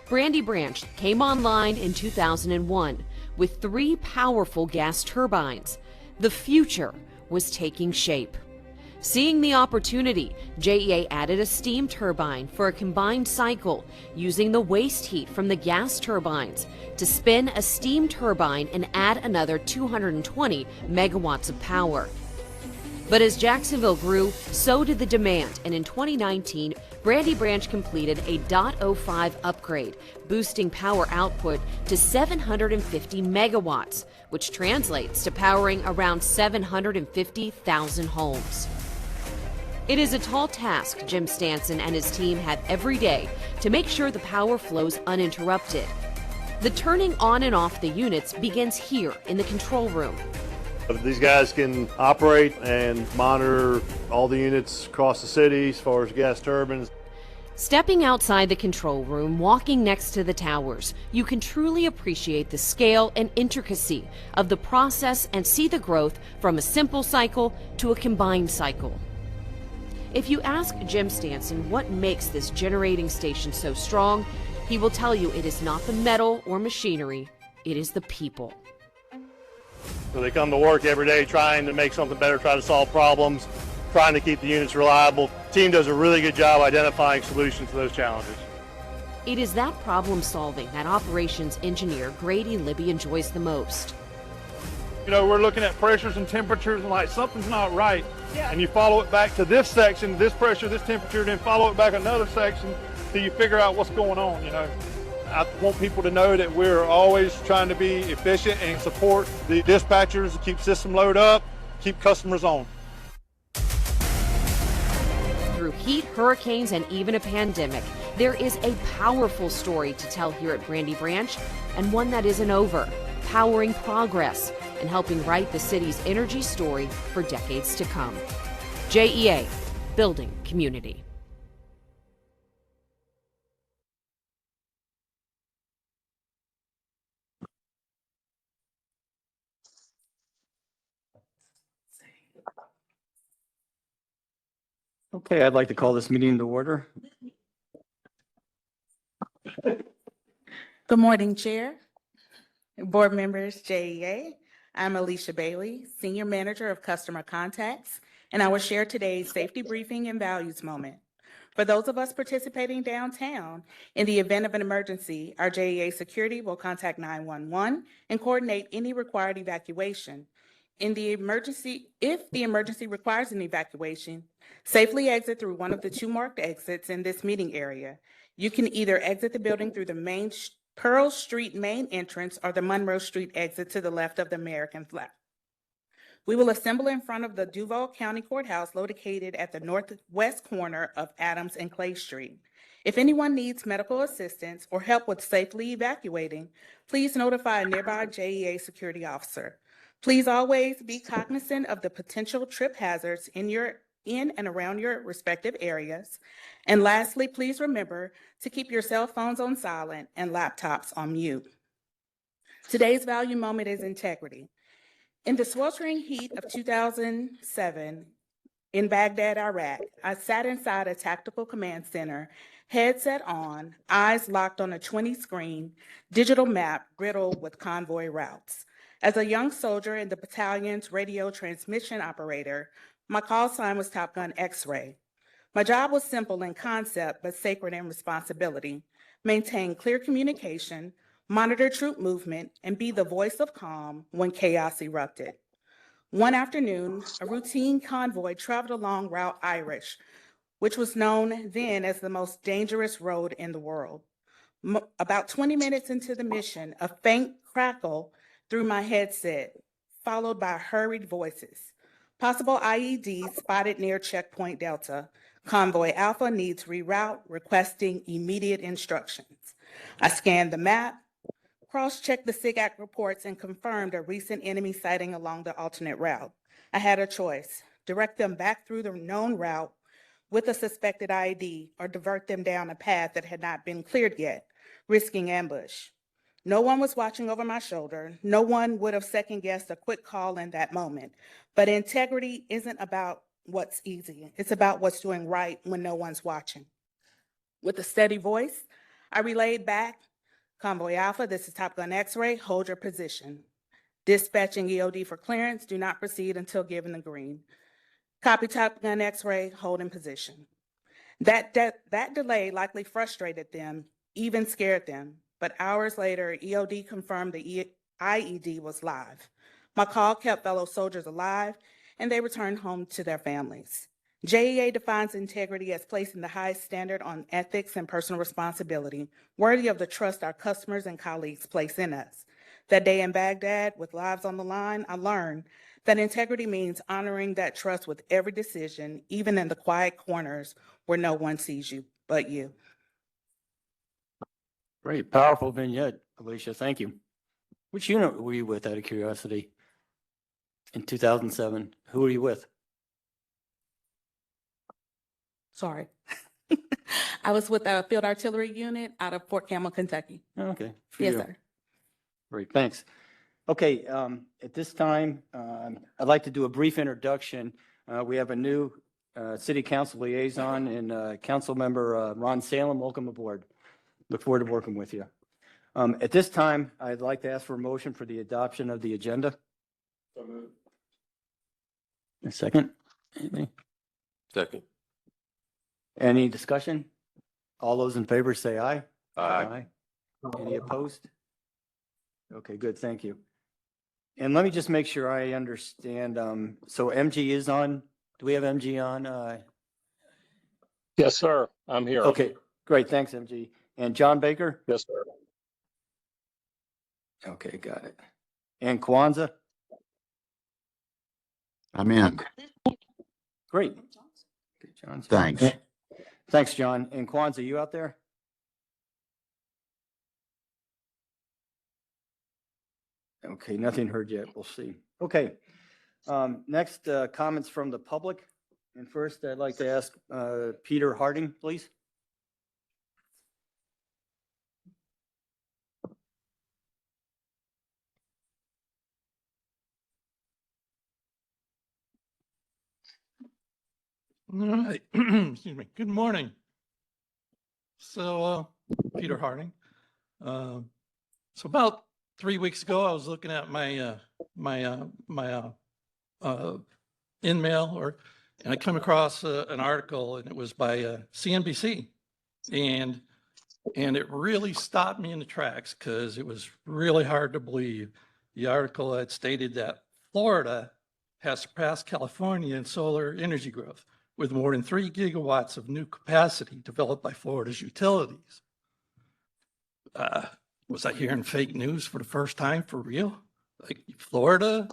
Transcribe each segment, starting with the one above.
Brandy Branch came online in 2001 with 3 powerful gas turbines. The future was taking shape. Seeing the opportunity, JEA added a steam turbine for a combined cycle using the waste heat from the gas turbines to spin a steam turbine and add another 220 megawatts of power. But as Jacksonville grew, so did the demand, and in 2019, Brandy Branch completed a .05 upgrade, boosting power output to 750 megawatts, which translates to powering around 750,000 homes. It is a tall task Jim Stanson and his team have every day to make sure the power flows uninterrupted. The turning on and off the units begins here in the control room. These guys can operate and monitor all the units across the city as far as gas turbines. Stepping outside the control room, walking next to the towers, you can truly appreciate the scale and intricacy of the process and see the growth from a simple cycle to a combined cycle. If you ask Jim Stanson what makes this generating station so strong, he will tell you it is not the metal or machinery, it is the people. So they come to work every day trying to make something better, try to solve problems, trying to keep the units reliable. The team does a really good job identifying solutions to those challenges. It is that problem solving that operations engineer Grady Libby enjoys the most. You know, we're looking at pressures and temperatures and like something's not right. Yeah. And you follow it back to this section, this pressure, this temperature, then follow it back another section till you figure out what's going on, you know. I want people to know that we're always trying to be efficient and support the dispatchers to keep system load up, keep customers on. Through heat, hurricanes, and even a pandemic, there is a powerful story to tell here at Brandy Branch, and one that isn't over, powering progress and helping write the city's energy story for decades to come. JEA, building community. Okay, I'd like to call this meeting to order. Good morning, Chair, Board members, JEA. I'm Alicia Bailey, Senior Manager of Customer Contacts, and I will share today's safety briefing and values moment. For those of us participating downtown, in the event of an emergency, our JEA security will contact 911 and coordinate any required evacuation. If the emergency requires an evacuation, safely exit through one of the 2 marked exits in this meeting area. You can either exit the building through the main Pearl Street main entrance or the Monroe Street exit to the left of the American flag. We will assemble in front of the Duval County Courthouse located at the northwest corner of Adams and Clay Street. If anyone needs medical assistance or help with safely evacuating, please notify a nearby JEA security officer. Please always be cognizant of the potential trip hazards in and around your respective areas. And lastly, please remember to keep your cell phones on silent and laptops on mute. Today's value moment is integrity. In the sweltering heat of 2007 in Baghdad, Iraq, I sat inside a tactical command center, headset on, eyes locked on a 20-screen digital map riddled with convoy routes. As a young soldier and the battalion's radio transmission operator, my call sign was Top Gun X-Ray. My job was simple in concept, but sacred in responsibility. Maintain clear communication, monitor troop movement, and be the voice of calm when chaos erupted. One afternoon, a routine convoy traveled along Route Irish, which was known then as the most dangerous road in the world. About 20 minutes into the mission, a faint crackle through my headset, followed by hurried voices. Possible IEDs spotted near Checkpoint Delta. Convoy Alpha needs reroute, requesting immediate instructions. I scanned the map, cross-checked the SIGAC reports, and confirmed a recent enemy sighting along the alternate route. I had a choice: direct them back through the known route with a suspected IED, or divert them down a path that had not been cleared yet, risking ambush. No one was watching over my shoulder. No one would have second-guessed a quick call in that moment. But integrity isn't about what's easy. It's about what's doing right when no one's watching. With a steady voice, I relayed back, Convoy Alpha, this is Top Gun X-ray, hold your position. Dispatching EOD for clearance, do not proceed until given the green. Copy Top Gun X-ray, hold in position. That delay likely frustrated them, even scared them, but hours later, EOD confirmed the IED was live. My call kept fellow soldiers alive, and they returned home to their families. JEA defines integrity as placing the highest standard on ethics and personal responsibility, worthy of the trust our customers and colleagues place in us. That day in Baghdad, with lives on the line, I learned that integrity means honoring that trust with every decision, even in the quiet corners where no one sees you but you. Great, powerful vignette, Alicia. Thank you. Which unit were you with, out of curiosity? In 2007, who were you with? Sorry. I was with a field artillery unit out of Fort Campbell, Kentucky. Oh, okay. for Yes, you. sir. Great, thanks. Okay, at this time, I'd like to do a brief introduction. We have a new city council liaison and council member Ron Salem. Welcome aboard. Look forward to working with you. At this time, I'd like to ask for a motion for the adoption of the agenda. A second? Anybody? Second. Any discussion? All those in favor say aye. Aye. Any opposed? Okay, good, thank you. And let me just make sure I understand. So MG is on, do we have MG on? Yes, sir. I'm here. Okay, great, thanks, MG. And John Baker? Yes, sir. Okay, got it. And Kwanzaa? I'm in. Great. Okay, John's- Thanks. Thanks, John. And Kwanzaa, you out there? Okay, nothing heard yet. We'll see. Okay. Next, comments from the public. And first, I'd like to ask Peter Harding, please. All right. Excuse me. Good morning. So, Peter Harding. So about 3 weeks ago, I was looking at my InMail, and I come across an article, and it was by CNBC, and it really stopped me in the tracks because it was really hard to believe. The article had stated that Florida has surpassed California in solar energy growth, with more than 3 gigawatts of new capacity developed by Florida's utilities. Was I hearing fake news for the first time for real? Like Florida?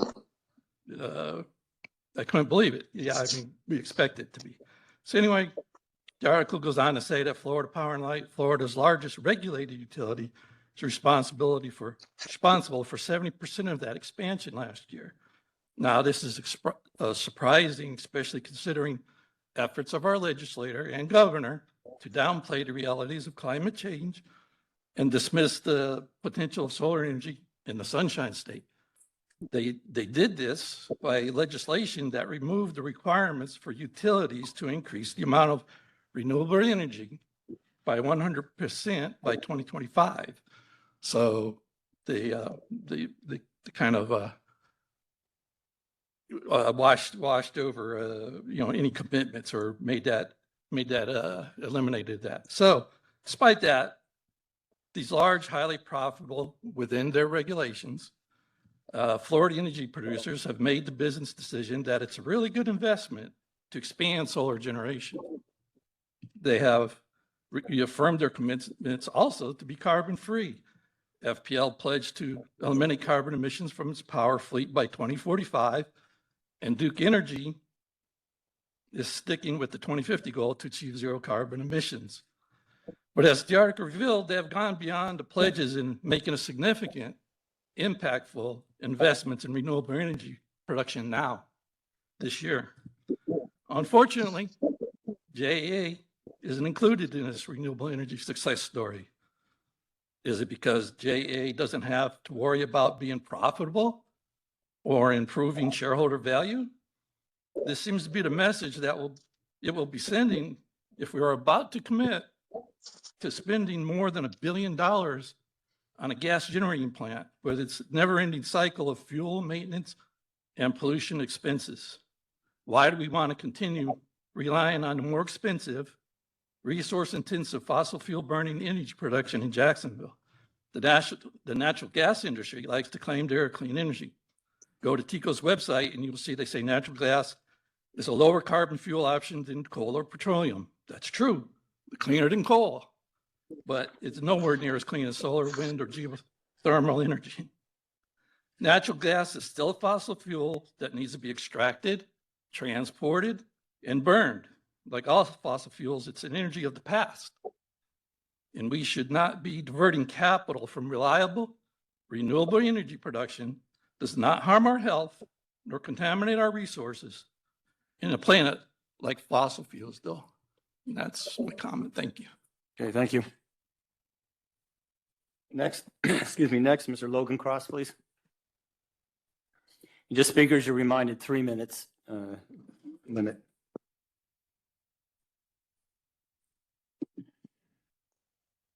I couldn't believe it. Yeah, I mean, we expect it to be. So anyway, the article goes on to say that Florida Power and Light, Florida's largest regulated utility, is responsible for 70% of that expansion last year. Now, this is surprising, especially considering efforts of our legislator and governor to downplay the realities of climate change and dismiss the potential of solar energy in the Sunshine State. They did this by legislation that removed the requirements for utilities to increase the amount of renewable energy by 100% by 2025. So they kind of washed over any commitments, or eliminated that. So despite that, these large, highly profitable within their regulations, Florida energy producers have made the business decision that it's a really good investment to expand solar generation. They have reaffirmed their commitments also to be carbon free. FPL pledged to eliminate carbon emissions from its power fleet by 2045, and Duke Energy is sticking with the 2050 goal to achieve zero carbon emissions. But as the article revealed, they have gone beyond the pledges in making a significant, impactful investments in renewable energy production now, this year. Unfortunately, JEA isn't included in this renewable energy success story. Is it because JEA doesn't have to worry about being profitable or improving shareholder value? This seems to be the message that it will be sending if we are about to commit to spending more than $1 billion on a gas generating plant with its never-ending cycle of fuel maintenance and pollution expenses? Why do we want to continue relying on more expensive, resource-intensive fossil fuel burning energy production in Jacksonville? The natural gas industry likes to claim they're clean energy. Go to TECO's website and you'll see they say natural gas is a lower carbon fuel option than coal or petroleum. That's true, cleaner than coal, but it's nowhere near as clean as solar, wind, or geothermal energy. Natural gas is still a fossil fuel that needs to be extracted, transported, and burned. Like all fossil fuels, it's an energy of the past. And we should not be diverting capital from reliable, renewable energy production does not harm our health nor contaminate our resources in a planet like fossil fuels do. And that's my comment. Thank you. Okay, thank you. Next, excuse me, next, Mr. Logan Cross, please. Just speakers, you're reminded 3 minutes limit.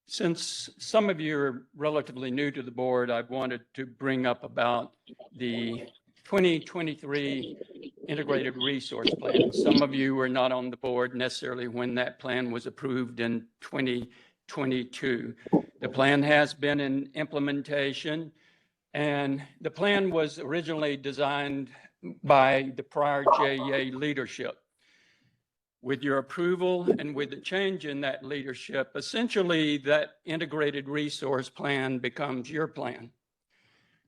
Since some of you are relatively new to the board, I wanted to bring up about the 2023 Integrated Resource Plan. Some of you were not on the board necessarily when that plan was approved in 2022. The plan has been in implementation, and the plan was originally designed by the prior JEA leadership. With your approval and with the change in that leadership, essentially that integrated resource plan becomes your plan.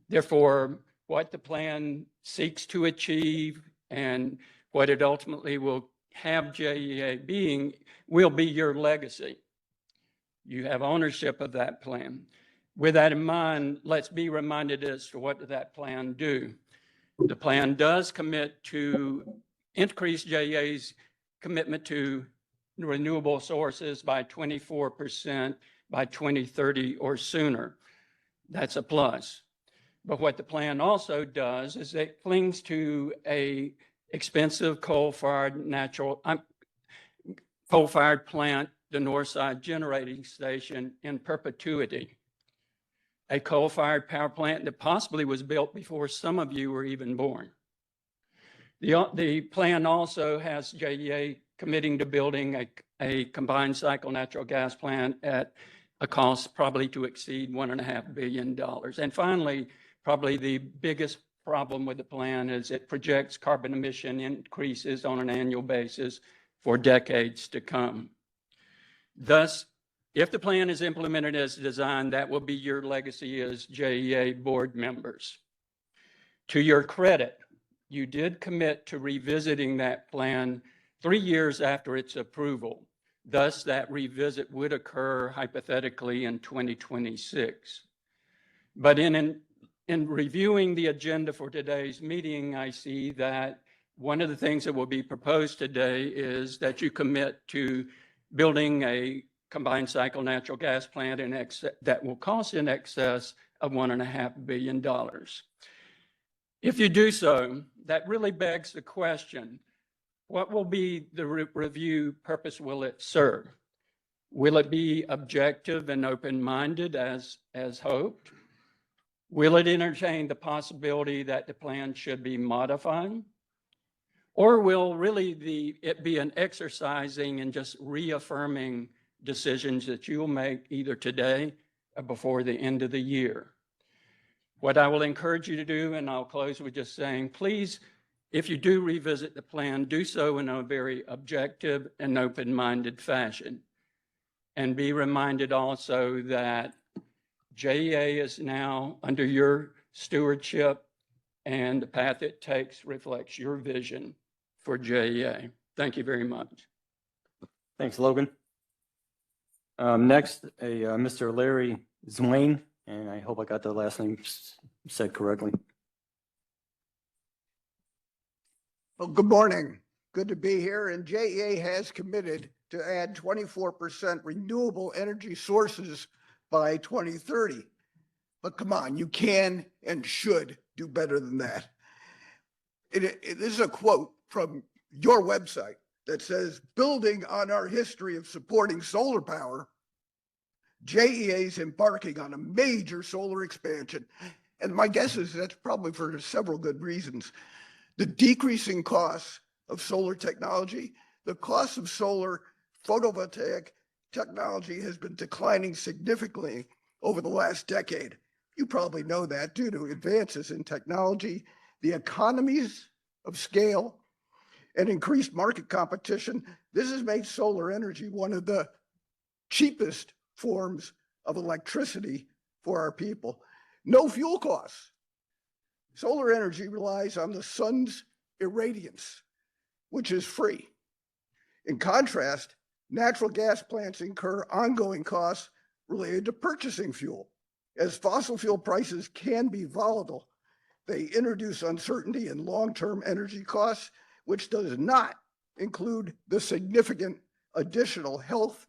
Therefore, what the plan seeks to achieve and what it ultimately will have JEA being will be your legacy. You have ownership of that plan. With that in mind, let's be reminded as to what does that plan do. The plan does commit to increase JEA's commitment to renewable sources by 24% by 2030 or sooner. That's a plus. But what the plan also does is it clings to a expensive coal-fired plant, the Northside Generating Station, in perpetuity. A coal-fired power plant that possibly was built before some of you were even born. The plan also has JEA committing to building a combined cycle natural gas plant at a cost probably to exceed $1.5 billion. And finally, probably the biggest problem with the plan is it projects carbon emission increases on an annual basis for decades to come. Thus, if the plan is implemented as designed, that will be your legacy as JEA board members. To your credit, you did commit to revisiting that plan 3 years after its approval. Thus, that revisit would occur hypothetically in 2026. But in reviewing the agenda for today's meeting, I see that one of the things that will be proposed today is that you commit to building a combined cycle natural gas plant that will cost in excess of $1.5 billion. If you do so, that really begs the question, what will be the review purpose will it serve? Will it be objective and open-minded as hoped? Will it entertain the possibility that the plan should be modified? Or will really it be an exercising and just reaffirming decisions that you'll make either today or before the end of the year? What I will encourage you to do, and I'll close with just saying, please, if you do revisit the plan, do so in a very objective and open-minded fashion. And be reminded also that JEA is now under your stewardship, and the path it takes reflects your vision for JEA. Thank you very much. Thanks, Logan. Next, Mr. Larry Zwane, and I hope I got the last name said correctly. Well, good morning. Good to be here. And JEA has committed to add 24% renewable energy sources by 2030. But come on, you can and should do better than that. This is a quote from your website that says, building on our history of supporting solar power, JEA is embarking on a major solar expansion. And my guess is that's probably for several good reasons. The decreasing costs of solar technology, the cost of solar photovoltaic technology has been declining significantly over the last decade. You probably know that due to advances in technology, the economies of scale, and increased market competition. This has made solar energy one of the cheapest forms of electricity for our people. No fuel costs. Solar energy relies on the sun's irradiance, which is free. In contrast, natural gas plants incur ongoing costs related to purchasing fuel. As fossil fuel prices can be volatile, they introduce uncertainty in long-term energy costs, which does not include the significant additional health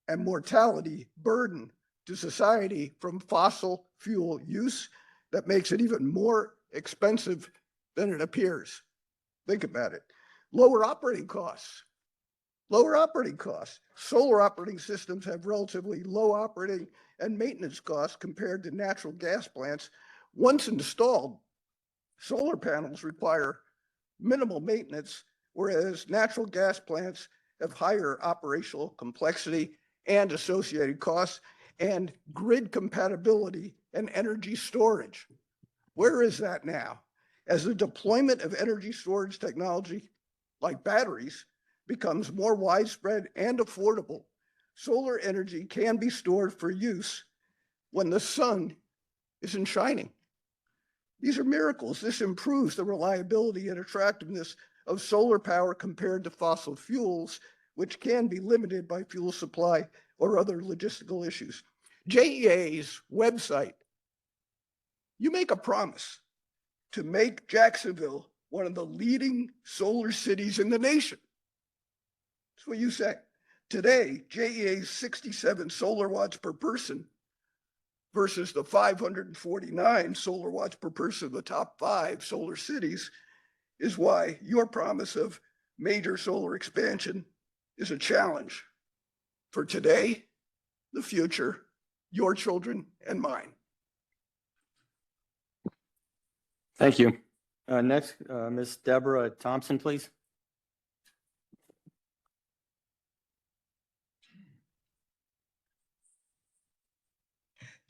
and mortality burden to society from fossil fuel use that makes it even more expensive than it appears. Think about it. Lower operating costs. Lower operating costs. Solar operating systems have relatively low operating and maintenance costs compared to natural gas plants. Once installed, solar panels require minimal maintenance, whereas natural gas plants have higher operational complexity and associated costs and grid compatibility and energy storage. Where is that now? As the deployment of energy storage technology like batteries becomes more widespread and affordable, solar energy can be stored for use when the sun isn't shining. These are miracles. This improves the reliability and attractiveness of solar power compared to fossil fuels, which can be limited by fuel supply or other logistical issues. JEA's website, you make a promise to make Jacksonville one of the leading solar cities in the nation. That's what you say. Today, JEA's 67 solar watts per person versus the 549 solar watts per person of the top 5 solar cities is why your promise of major solar expansion is a challenge for today, the future, your children, and mine. Thank you. Next, Ms. Deborah Thompson, please.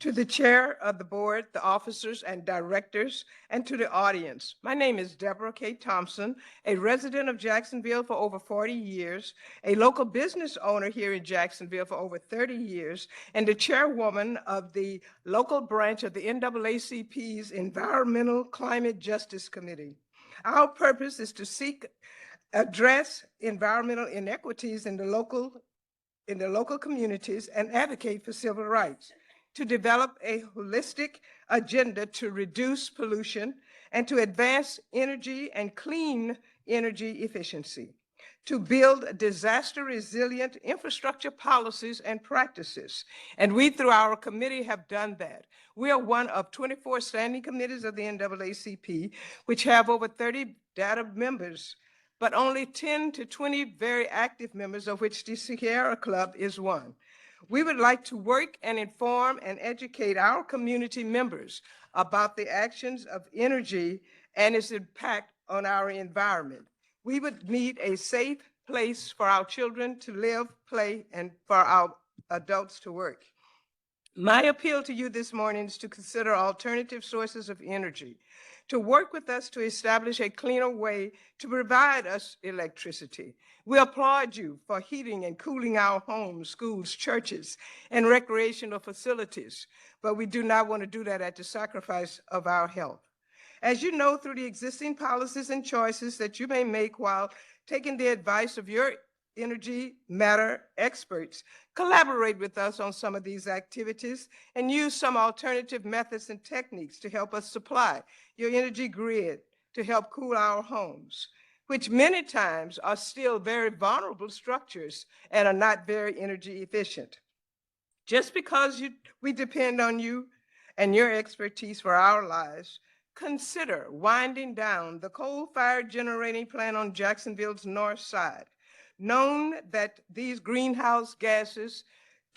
To the chair of the board, the officers and directors, and to the audience. My name is Deborah K. Thompson, a resident of Jacksonville for over 40 years, a local business owner here in Jacksonville for over 30 years, and the chairwoman of the local branch of the NAACP's Environmental Climate Justice Committee. Our purpose is to address environmental inequities in the local communities and advocate for civil rights, to develop a holistic agenda to reduce pollution and to advance energy and clean energy efficiency, to build disaster-resilient infrastructure policies and practices. And we, through our committee, have done that. We are one of 24 standing committees of the NAACP, which have over 30 data members, but only 10 to 20 very active members, of which the Sierra Club is one. We would like to work and inform and educate our community members about the actions of energy and its impact on our environment. We would need a safe place for our children to live, play, and for our adults to work. My appeal to you this morning is to consider alternative sources of energy, to work with us to establish a cleaner way to provide us electricity. We applaud you for heating and cooling our homes, schools, churches, and recreational facilities, but we do not want to do that at the sacrifice of our health. As you know, through the existing policies and choices that you may make while taking the advice of your energy matter experts, collaborate with us on some of these activities and use some alternative methods and techniques to help us supply your energy grid to help cool our homes, which many times are still very vulnerable structures and are not very energy efficient. Just because we depend on you and your expertise for our lives, consider winding down the coal-fired generating plant on Jacksonville's north side. Known that these greenhouse gases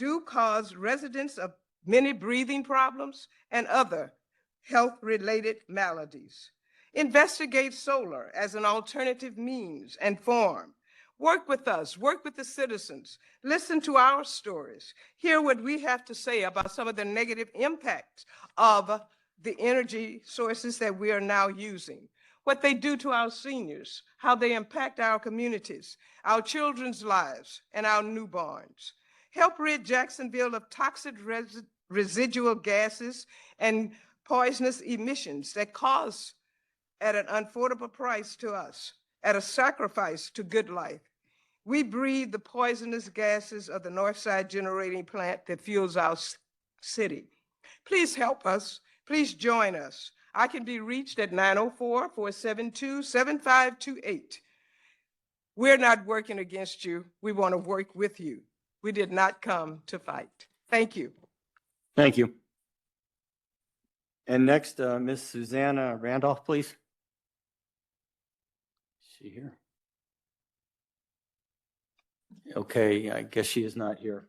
do cause residents of many breathing problems and other health-related maladies. Investigate solar as an alternative means and form. Work with us, work with the citizens, listen to our stories, hear what we have to say about some of the negative impacts of the energy sources that we are now using, what they do to our seniors, how they impact our communities, our children's lives, and our newborns. Help rid Jacksonville of toxic residual gases and poisonous emissions that cause at an unaffordable price to us, at a sacrifice to good life. We breathe the poisonous gases of the Northside generating plant that fuels our city. Please help us. Please join us. I can be reached at 904-472-7528. We're not working against you. We want to work with you. We did not come to fight. Thank you. Thank you. And next, Ms. Susanna Randolph, please. Is she here? Okay, I guess she is not here.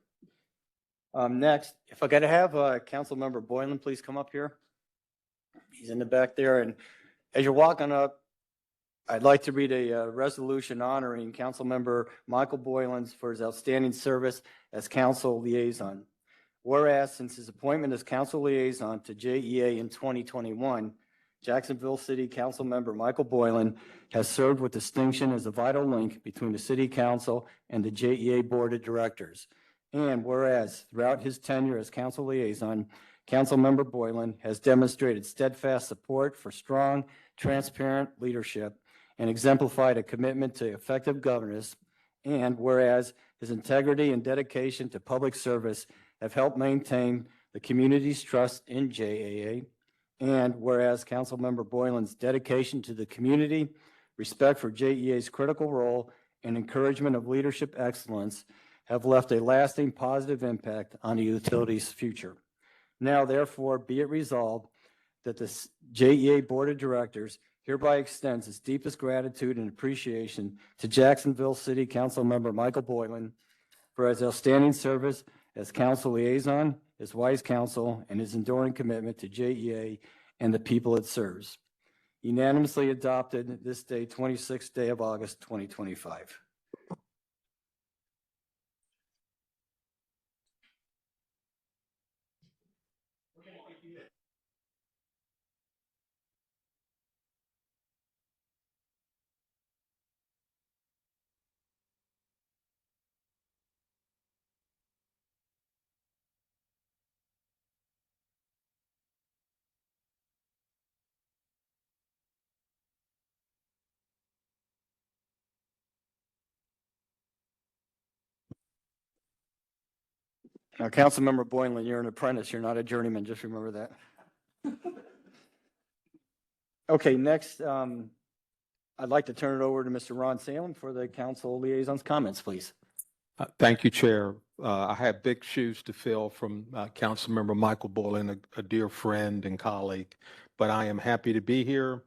Next, if I got to have Councilmember Boylan, please come up here. He's in the back there. And as you're walking up, I'd like to read a resolution honoring Councilmember Michael Boylan for his outstanding service as council liaison. Whereas since his appointment as council liaison to JEA in 2021, Jacksonville City Council member Michael Boylan has served with distinction as a vital link between the City Council and the JEA Board of Directors. And whereas throughout his tenure as council liaison, Councilmember Boylan has demonstrated steadfast support for strong, transparent leadership and exemplified a commitment to effective governance. And whereas his integrity and dedication to public service have helped maintain the community's trust in JAA. And whereas Councilmember Boylan's dedication to the community, respect for JEA's critical role, and encouragement of leadership excellence have left a lasting positive impact on the utility's future. Now, therefore, be it resolved that the JEA Board of Directors hereby extends its deepest gratitude and appreciation to Jacksonville City Council member Michael Boylan for his outstanding service as council liaison, his wise counsel, and his enduring commitment to JEA and the people it serves. Unanimously adopted this day, 26th day of August, 2025. Now, Councilmember Boylan, you're an apprentice. You're not a journeyman. Just remember that. Okay, next, I'd like to turn it over to Mr. Ron Salem for the council liaison's comments, please. Thank you, Chair. I have big shoes to fill from Councilmember Michael Boylan, a dear friend and colleague, but I am happy to be here.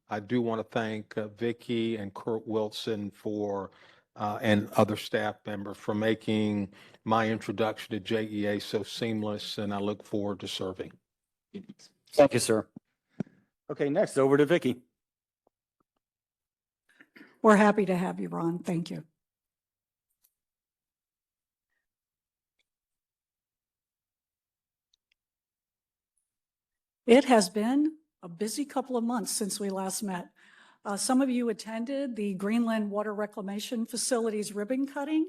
I do want to thank Vicki and Kurt Wilson for and other staff members for making my introduction to JEA so seamless, and I look forward to serving. Thank you, sir. Okay, next, over to Vicki. We're happy to have you, Ron. Thank you. It has been a busy couple of months since we last met. Some of you attended the Greenland Water Reclamation Facilities ribbon cutting.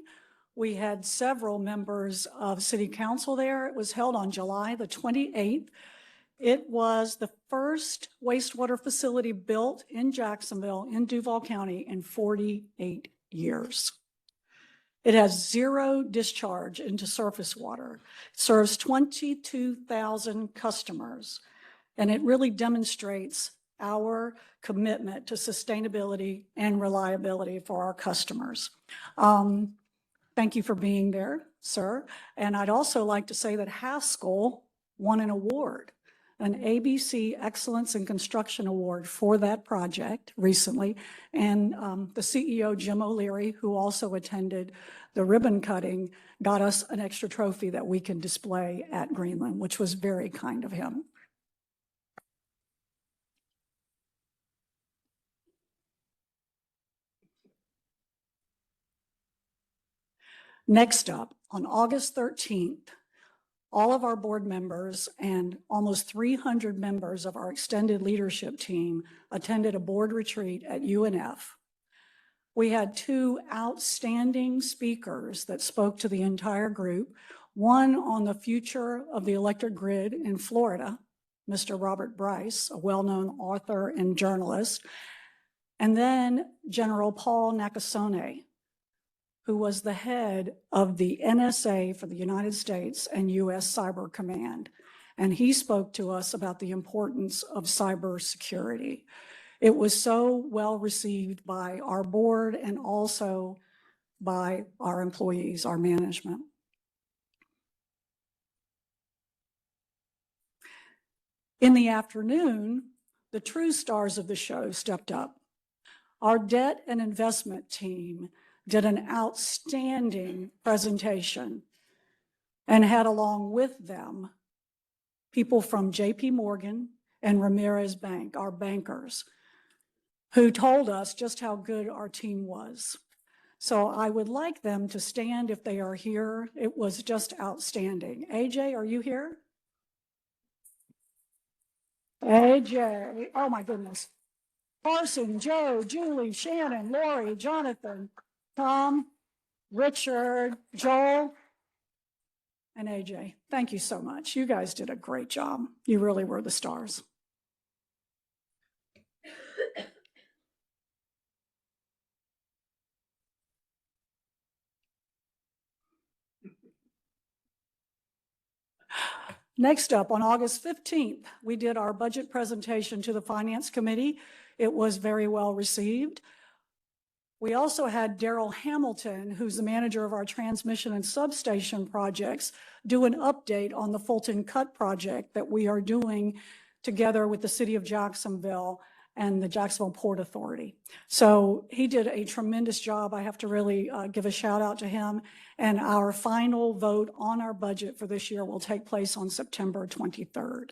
We had several members of City Council there. It was held on July the 28th. It was the first wastewater facility built in Jacksonville in Duval County in 48 years. It has zero discharge into surface water. It serves 22,000 customers, and it really demonstrates our commitment to sustainability and reliability for our customers. Thank you for being there, sir. And I'd also like to say that Haskell won an award. an ABC Excellence in Construction Award for that project recently. And the CEO, Jim O'Leary, who also attended the ribbon cutting, got us an extra trophy that we can display at Greenland, which was very kind of him. Next up, on August 13th, all of our board members and almost 300 members of our extended leadership team attended a board retreat at UNF. We had two outstanding speakers that spoke to the entire group, one on the future of the electric grid in Florida, Mr. Robert Bryce, a well-known author and journalist, and then General Paul Nakasone, who was the head of the NSA for the United States and U.S. Cyber Command. And he spoke to us about the importance of cybersecurity. It was so well received by our board and also by our employees, our management. In the afternoon, the true stars of the show stepped up. Our debt and investment team did an outstanding presentation and had along with them people from JP Morgan and Ramirez Bank, our bankers, who told us just how good our team was. So I would like them to stand if they are here. It was just outstanding. AJ, are you here? AJ, oh my goodness. Carson, Joe, Julie, Shannon, Lori, Jonathan, Tom, Richard, Joel, and AJ. Thank you so much. You guys did a great job. You really were the stars. Next up, on August 15th, we did our budget presentation to the Finance Committee. It was very well received. We also had Daryl Hamilton, who's the manager of our transmission and substation projects, do an update on the Fulton Cut project that we are doing together with the City of Jacksonville and the Jacksonville Port Authority. So he did a tremendous job. I have to really give a shout out to him. And our final vote on our budget for this year will take place on September 23rd.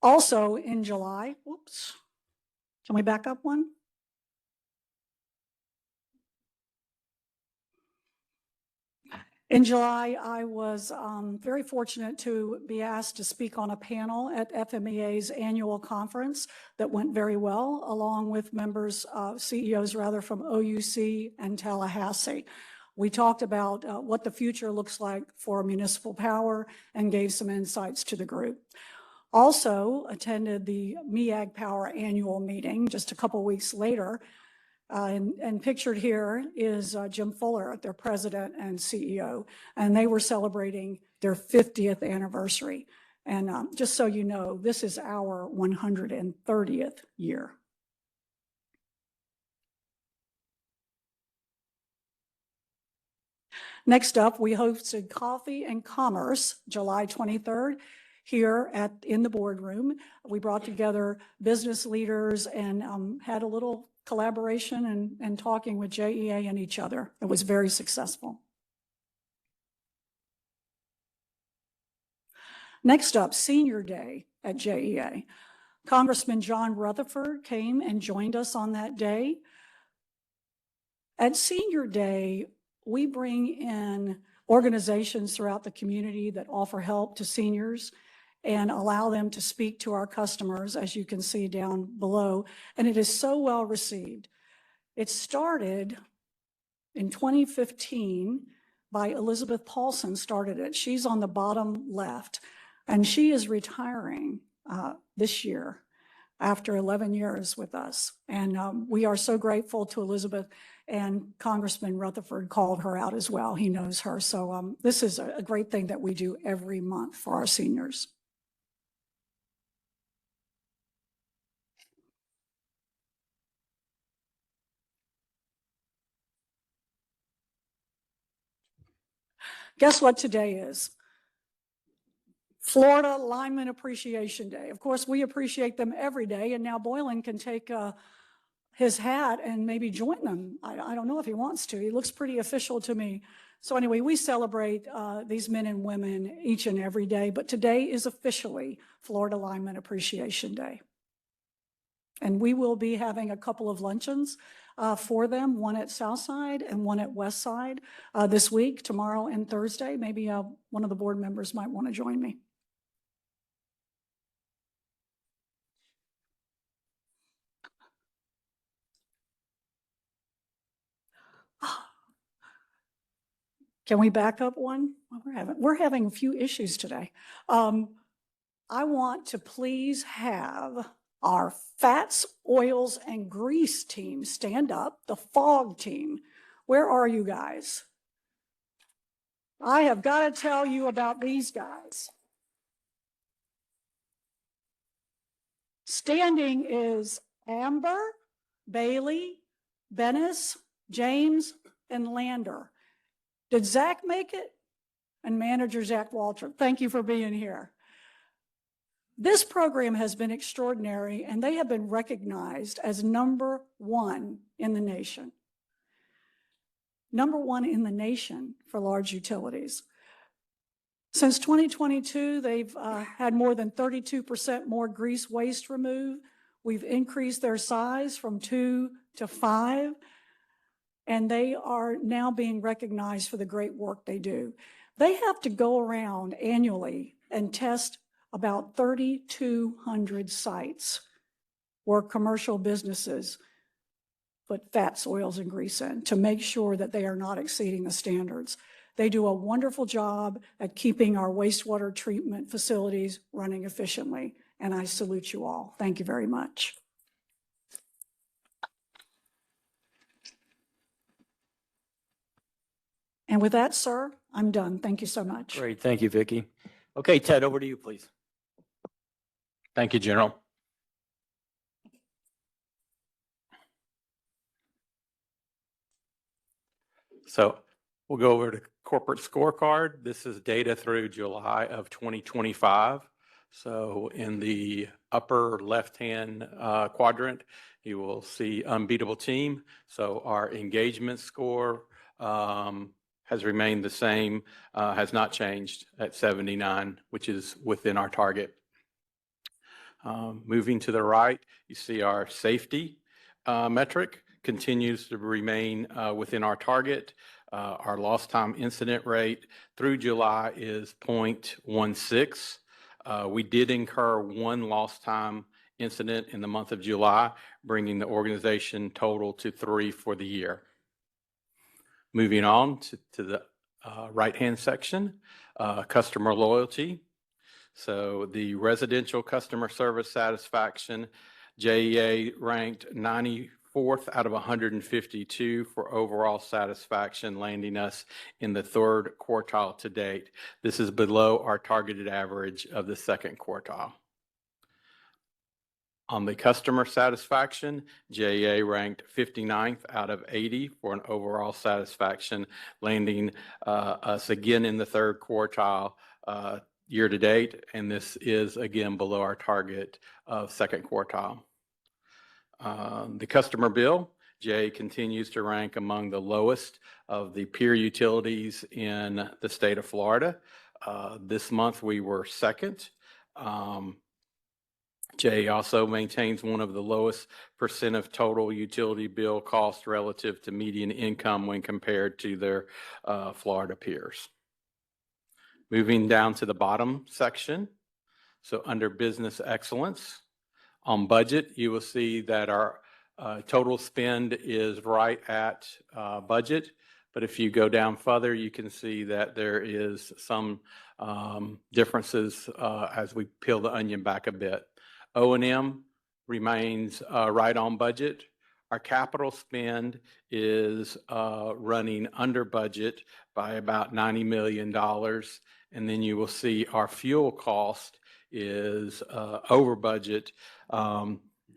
Also in July, whoops, can we back up one? In July, I was very fortunate to be asked to speak on a panel at FMEA's annual conference that went very well, along with members, CEOs rather, from OUC and Tallahassee. We talked about what the future looks like for municipal power and gave some insights to the group. Also attended the MEAG Power annual meeting just a couple weeks later. And pictured here is Jim Fuller, their president and CEO, and they were celebrating their 50th anniversary. And just so you know, this is our 130th year. Next up, we hosted Coffee and Commerce, July 23rd. Here in the boardroom. We brought together business leaders and had a little collaboration and talking with JEA and each other. It was very successful. Next up, Senior Day at JEA. Congressman John Rutherford came and joined us on that day. At Senior Day, we bring in organizations throughout the community that offer help to seniors and allow them to speak to our customers, as you can see down below. And it is so well received. It started in 2015 by Elizabeth Paulson started it. She's on the bottom left, and she is retiring this year after 11 years with us. And we are so grateful to Elizabeth, and Congressman Rutherford called her out as well. He knows her. So this is a great thing that we do every month for our seniors. Guess what today is? Florida Lineman Appreciation Day. Of course, we appreciate them every day, and now Boylan can take his hat and maybe join them. I don't know if he wants to. He looks pretty official to me. So anyway, we celebrate these men and women each and every day, but today is officially Florida Lineman Appreciation Day. And we will be having a couple of luncheons for them, one at Southside and one at Westside this week, tomorrow and Thursday. Maybe one of the board members might want to join me. Can we back up one? Well, we're having a few issues today. I want to please have our fats, oils, and grease team stand up, the FOG team. Where are you guys? I have got to tell you about these guys. Standing is Amber, Bailey, Bennis, James, and Lander. Did Zach make it? And manager Zach Waltrip, thank you for being here. This program has been extraordinary, and they have been recognized as #1 in the nation. #1 in the nation for large utilities. Since 2022, they've had more than 32% more grease waste removed. We've increased their size from 2 to 5. And they are now being recognized for the great work they do. They have to go around annually and test about 3,200 sites where commercial businesses put fats, oils, and grease in to make sure that they are not exceeding the standards. They do a wonderful job at keeping our wastewater treatment facilities running efficiently, and I salute you all. Thank you very much. And with that, sir, I'm done. Thank you so much. Great, thank you, Vicki. Okay, Ted, over to you, please. Thank you, General. So we'll go over to corporate scorecard. This is data through July of 2025. So in the upper left-hand quadrant, you will see unbeatable team. So our engagement score has remained the same, has not changed at 79, which is within our target. Moving to the right, you see our safety metric continues to remain within our target. Our lost time incident rate through July is 0.16. We did incur one lost time incident in the month of July, bringing the organization total to 3 for the year. Moving on to the right-hand section, customer loyalty. So the residential customer service satisfaction, JEA ranked 94th out of 152 for overall satisfaction, landing us in the 3rd quartile to date. This is below our targeted average of the 2nd quartile. On the customer satisfaction, JEA ranked 59th out of 80 for an overall satisfaction, landing us again in the 3rd quartile year to date, and this is again below our target of 2nd quartile. The customer bill, JEA continues to rank among the lowest of the peer utilities in the state of Florida. This month we were 2nd. JEA also maintains one of the lowest % of total utility bill cost relative to median income when compared to their Florida peers. Moving down to the bottom section, so under business excellence, on budget, you will see that our total spend is right at budget. But if you go down further, you can see that there is some differences as we peel the onion back a bit. O&M remains right on budget. Our capital spend is running under budget by about $90 million. And then you will see our fuel cost is over budget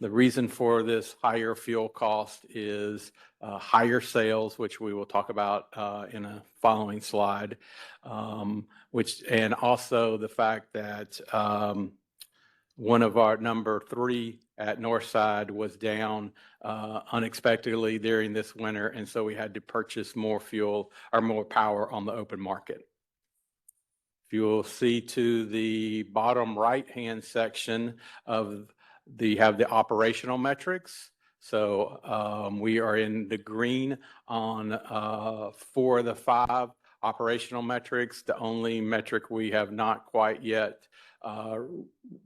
The reason for this higher fuel cost is higher sales, which we will talk about in a following slide, and also the fact that one of our number 3 at Northside was down unexpectedly during this winter, and so we had to purchase more fuel or more power on the open market. If you will see to the bottom right-hand section of have the operational metrics. So we are in the green on 4 of the 5 operational metrics. The only metric we have not quite yet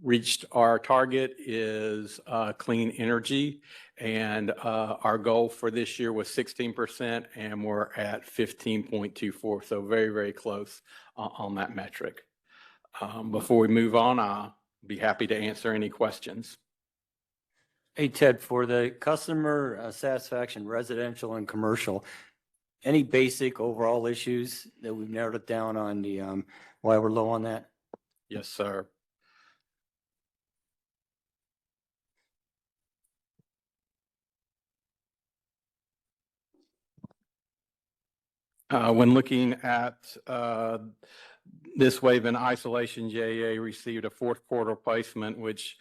reached our target is clean energy. And our goal for this year was 16%, and we're at 15.24. So very, very close on that metric. Before we move on, I'll be happy to answer any questions. Hey, Ted, for the customer satisfaction, residential and commercial, any basic overall issues that we've narrowed it down on the why we're low on that? Yes, sir. When looking at this wave in isolation, JEA received a 4th quarter placement, which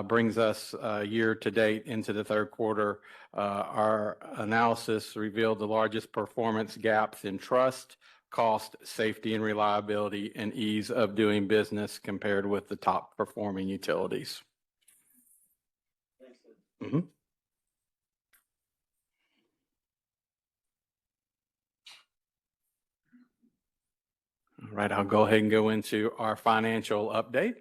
brings us year to date into the 3rd quarter. Our analysis revealed the largest performance gaps in trust, cost, safety, and reliability, and ease of doing business compared with the top performing utilities. Mm-hmm. All right, I'll go ahead and go into our financial update.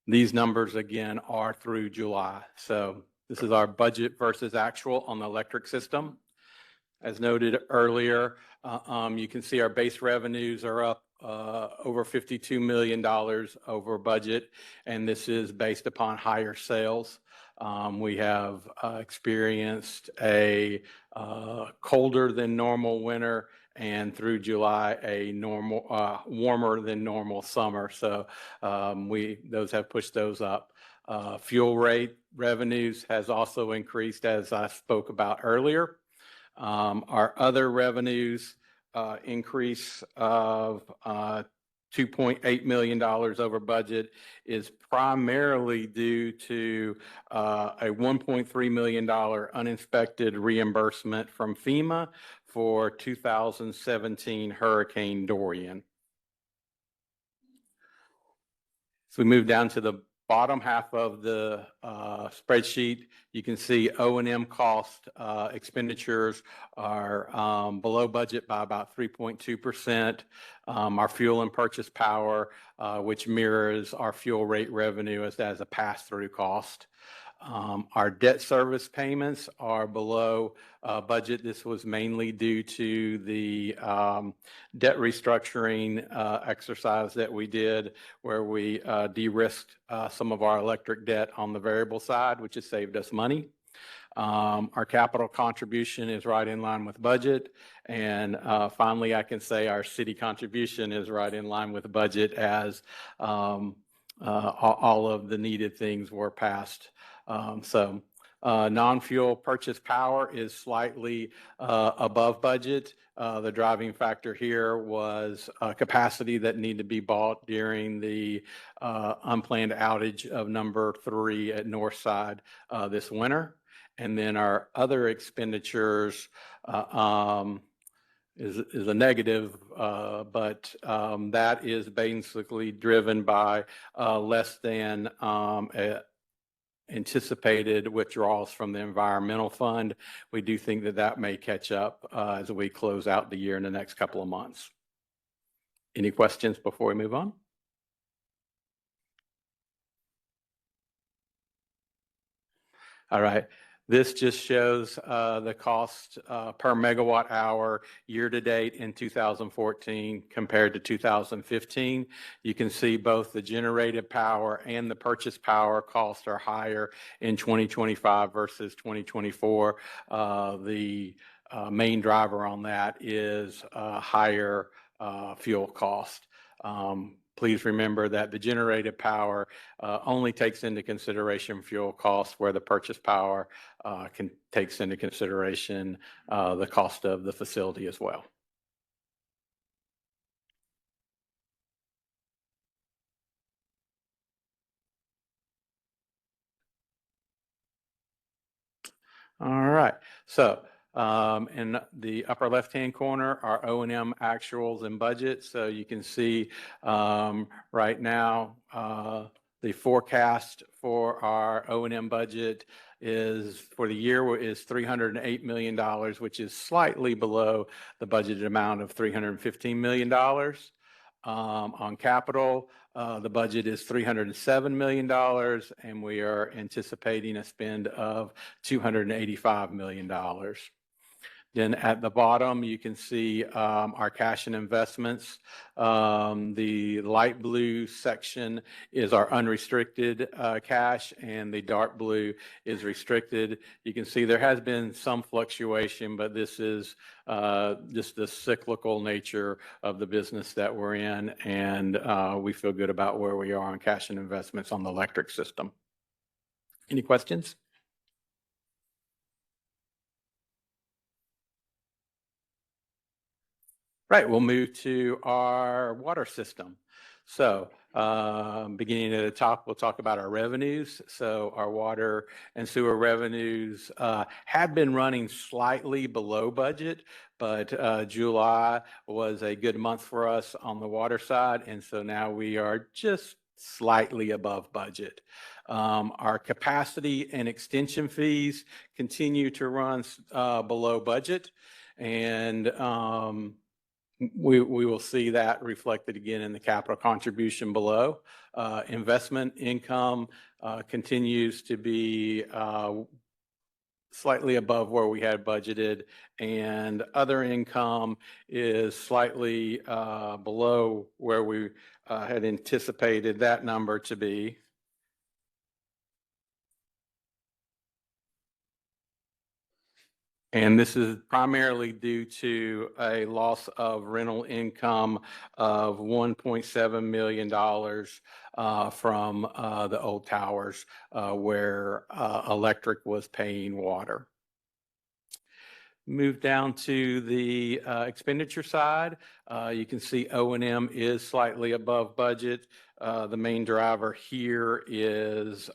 These numbers, again, are through July. So this is our budget versus actual on the electric system. As noted earlier, you can see our base revenues are up over $52 million over budget, and this is based upon higher sales. We have experienced a colder than normal winter, and through July, a warmer than normal summer. So those have pushed those up. Fuel rate revenues has also increased, as I spoke about earlier. Our other revenues increase of $2.8 million over budget is primarily due to a $1.3 million uninspected reimbursement from FEMA for 2017 Hurricane Dorian. So we move down to the bottom half of the spreadsheet. You can see O&M cost expenditures are below budget by about 3.2%. Our fuel and purchase power, which mirrors our fuel rate revenue as a pass-through cost. Our debt service payments are below budget. This was mainly due to the debt restructuring exercise that we did, where we de-risked some of our electric debt on the variable side, which has saved us money. Our capital contribution is right in line with budget. And finally, I can say our city contribution is right in line with budget, as all of the needed things were passed. Non-fuel purchase power is slightly above budget. The driving factor here was capacity that needed to be bought during the unplanned outage of number 3 at Northside this winter. And then our other expenditures is a negative, but that is basically driven by less than anticipated withdrawals from the environmental fund. We do think that that may catch up as we close out the year in the next couple of months. Any questions before we move on? All right. This just shows the cost per megawatt hour year to date in 2014 compared to 2015. You can see both the generated power and the purchase power costs are higher in 2025 versus 2024. The main driver on that is higher fuel cost. please remember that the generated power only takes into consideration fuel costs, where the purchase power takes into consideration the cost of the facility as well. All right, so in the upper left-hand corner are O&M actuals and budgets. So you can see right now the forecast for our O&M budget is for the year is $308 million, which is slightly below the budgeted amount of $315 million. On capital, the budget is $307 million, and we are anticipating a spend of $285 million. Then at the bottom, you can see our cash and investments. The light blue section is our unrestricted cash, and the dark blue is restricted. You can see there has been some fluctuation, but this is just the cyclical nature of the business that we're in, and we feel good about where we are on cash and investments on the electric system. Any questions? Right, we'll move to our water system. So beginning at the top, we'll talk about our revenues. So our water and sewer revenues had been running slightly below budget, but July was a good month for us on the water side. And so now we are just slightly above budget. Our capacity and extension fees continue to run below budget. And we will see that reflected again in the capital contribution below. Investment income continues to be slightly above where we had budgeted, and other income is slightly below where we had anticipated that number to be. And this is primarily due to a loss of rental income of $1.7 million from the old towers where electric was paying water. Move down to the expenditure side. You can see O&M is slightly above budget. The main driver here is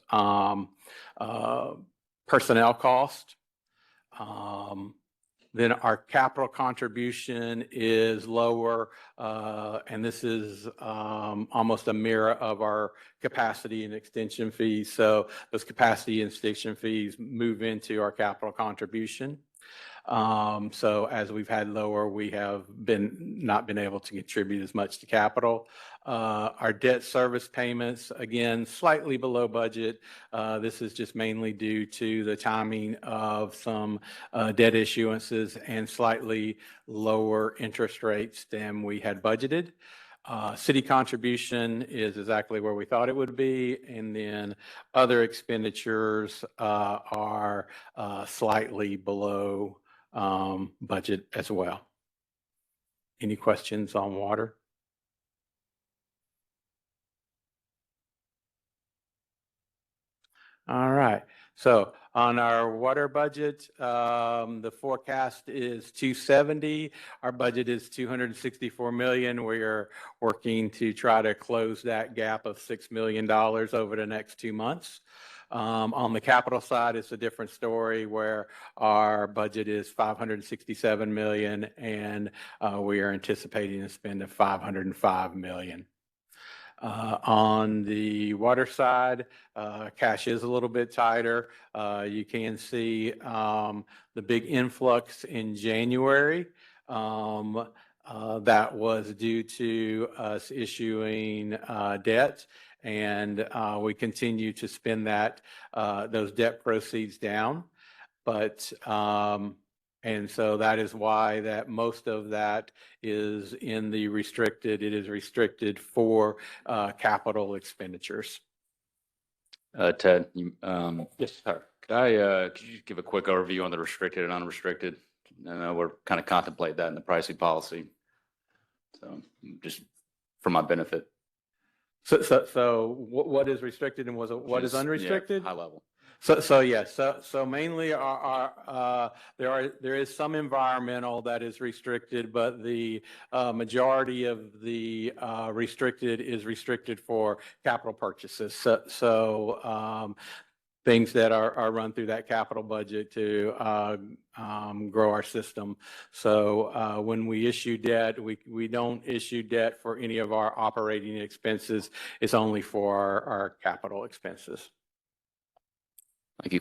personnel cost. Then our capital contribution is lower, and this is almost a mirror of our capacity and extension fees. So those capacity and extension fees move into our capital contribution. So as we've had lower, we have not been able to contribute as much to capital. Our debt service payments, again, slightly below budget. This is just mainly due to the timing of some debt issuances and slightly lower interest rates than we had budgeted. City contribution is exactly where we thought it would be. And then other expenditures are slightly below budget as well. Any questions on water? All right. So on our water budget, the forecast is 270. Our budget is 264 million. We are working to try to close that gap of $6 million over the next 2 months. On the capital side, it's a different story where our budget is 567 million, and we are anticipating a spend of 505 million. On the water side, cash is a little bit tighter. You can see the big influx in January. That was due to us issuing debt, and we continue to spend those debt proceeds down. But and so that is why that most of that is in the restricted. It is restricted for capital expenditures. Ted, Yes, sir. could you give a quick overview on the restricted and unrestricted? I know we're kind of contemplate that in the pricing policy. So just for my benefit. So what is restricted and what is Just, unrestricted? yeah, high level. So yes, so mainly there is some environmental that is restricted, but the majority of the restricted is restricted for capital purchases. So things that are run through that capital budget to grow our system. So when we issue debt, we don't issue debt for any of our operating expenses. It's only for our capital expenses. Thank you.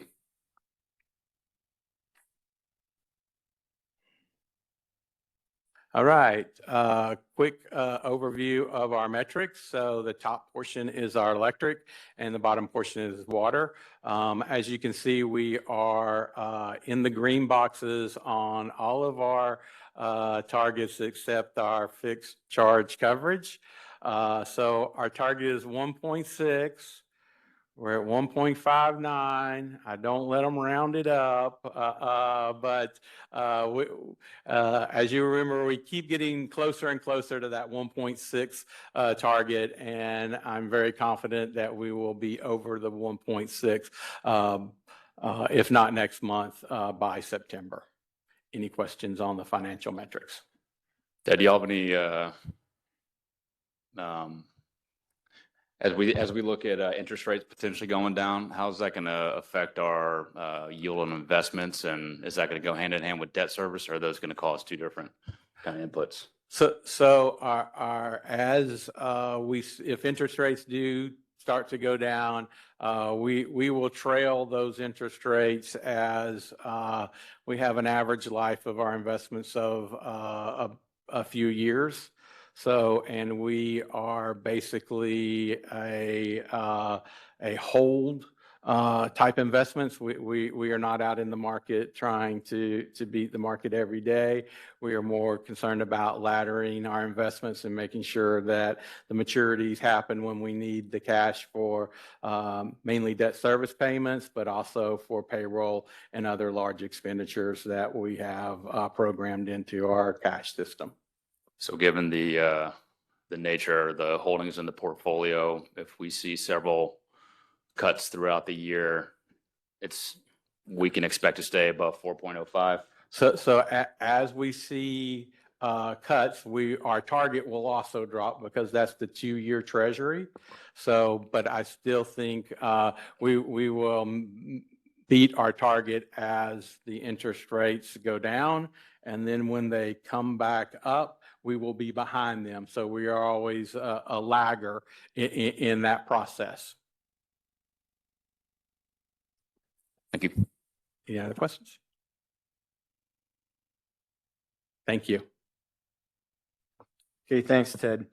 All right, quick overview of our metrics. So the top portion is our electric and the bottom portion is water. As you can see, we are in the green boxes on all of our targets except our fixed charge coverage. So our target is 1.6. We're at 1.59. I don't let them round it up, but as you remember, we keep getting closer and closer to that 1.6 target, and I'm very confident that we will be over the 1.6, if not next month, by September. Any questions on the financial metrics? Ted, do you have any as we look at interest rates potentially going down, how's that going to affect our yield on investments, and is that going to go hand in hand with debt service, or are those going to cause two different kind of inputs? So if interest rates do start to go down, we will trail those interest rates as we have an average life of our investments of a few years. So, and we are basically a hold type investments. We are not out in the market trying to beat the market every day. We are more concerned about laddering our investments and making sure that the maturities happen when we need the cash for mainly debt service payments, but also for payroll and other large expenditures that we have programmed into our cash system. So given the nature of the holdings in the portfolio, if we see several cuts throughout the year, we can expect to stay above 4.05. So as we see cuts, our target will also drop because that's the 2-year treasury. So, but I still think we will beat our target as the interest rates go down, and then when they come back up, we will be behind them. So we are always a lagger in that process. Thank you. Any other questions? Thank you. Okay, thanks, Ted.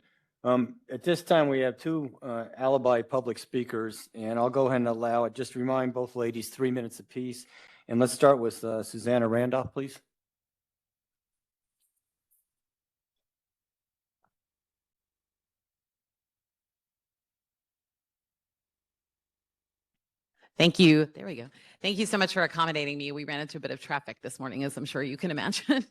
At this time, we have two alibi public speakers, and I'll go ahead and allow it. Just remind both ladies 3 minutes apiece. And let's start with Susanna Randolph, please. Thank you. There we go. Thank you so much for accommodating me. We ran into a bit of traffic this morning, as I'm sure you can imagine.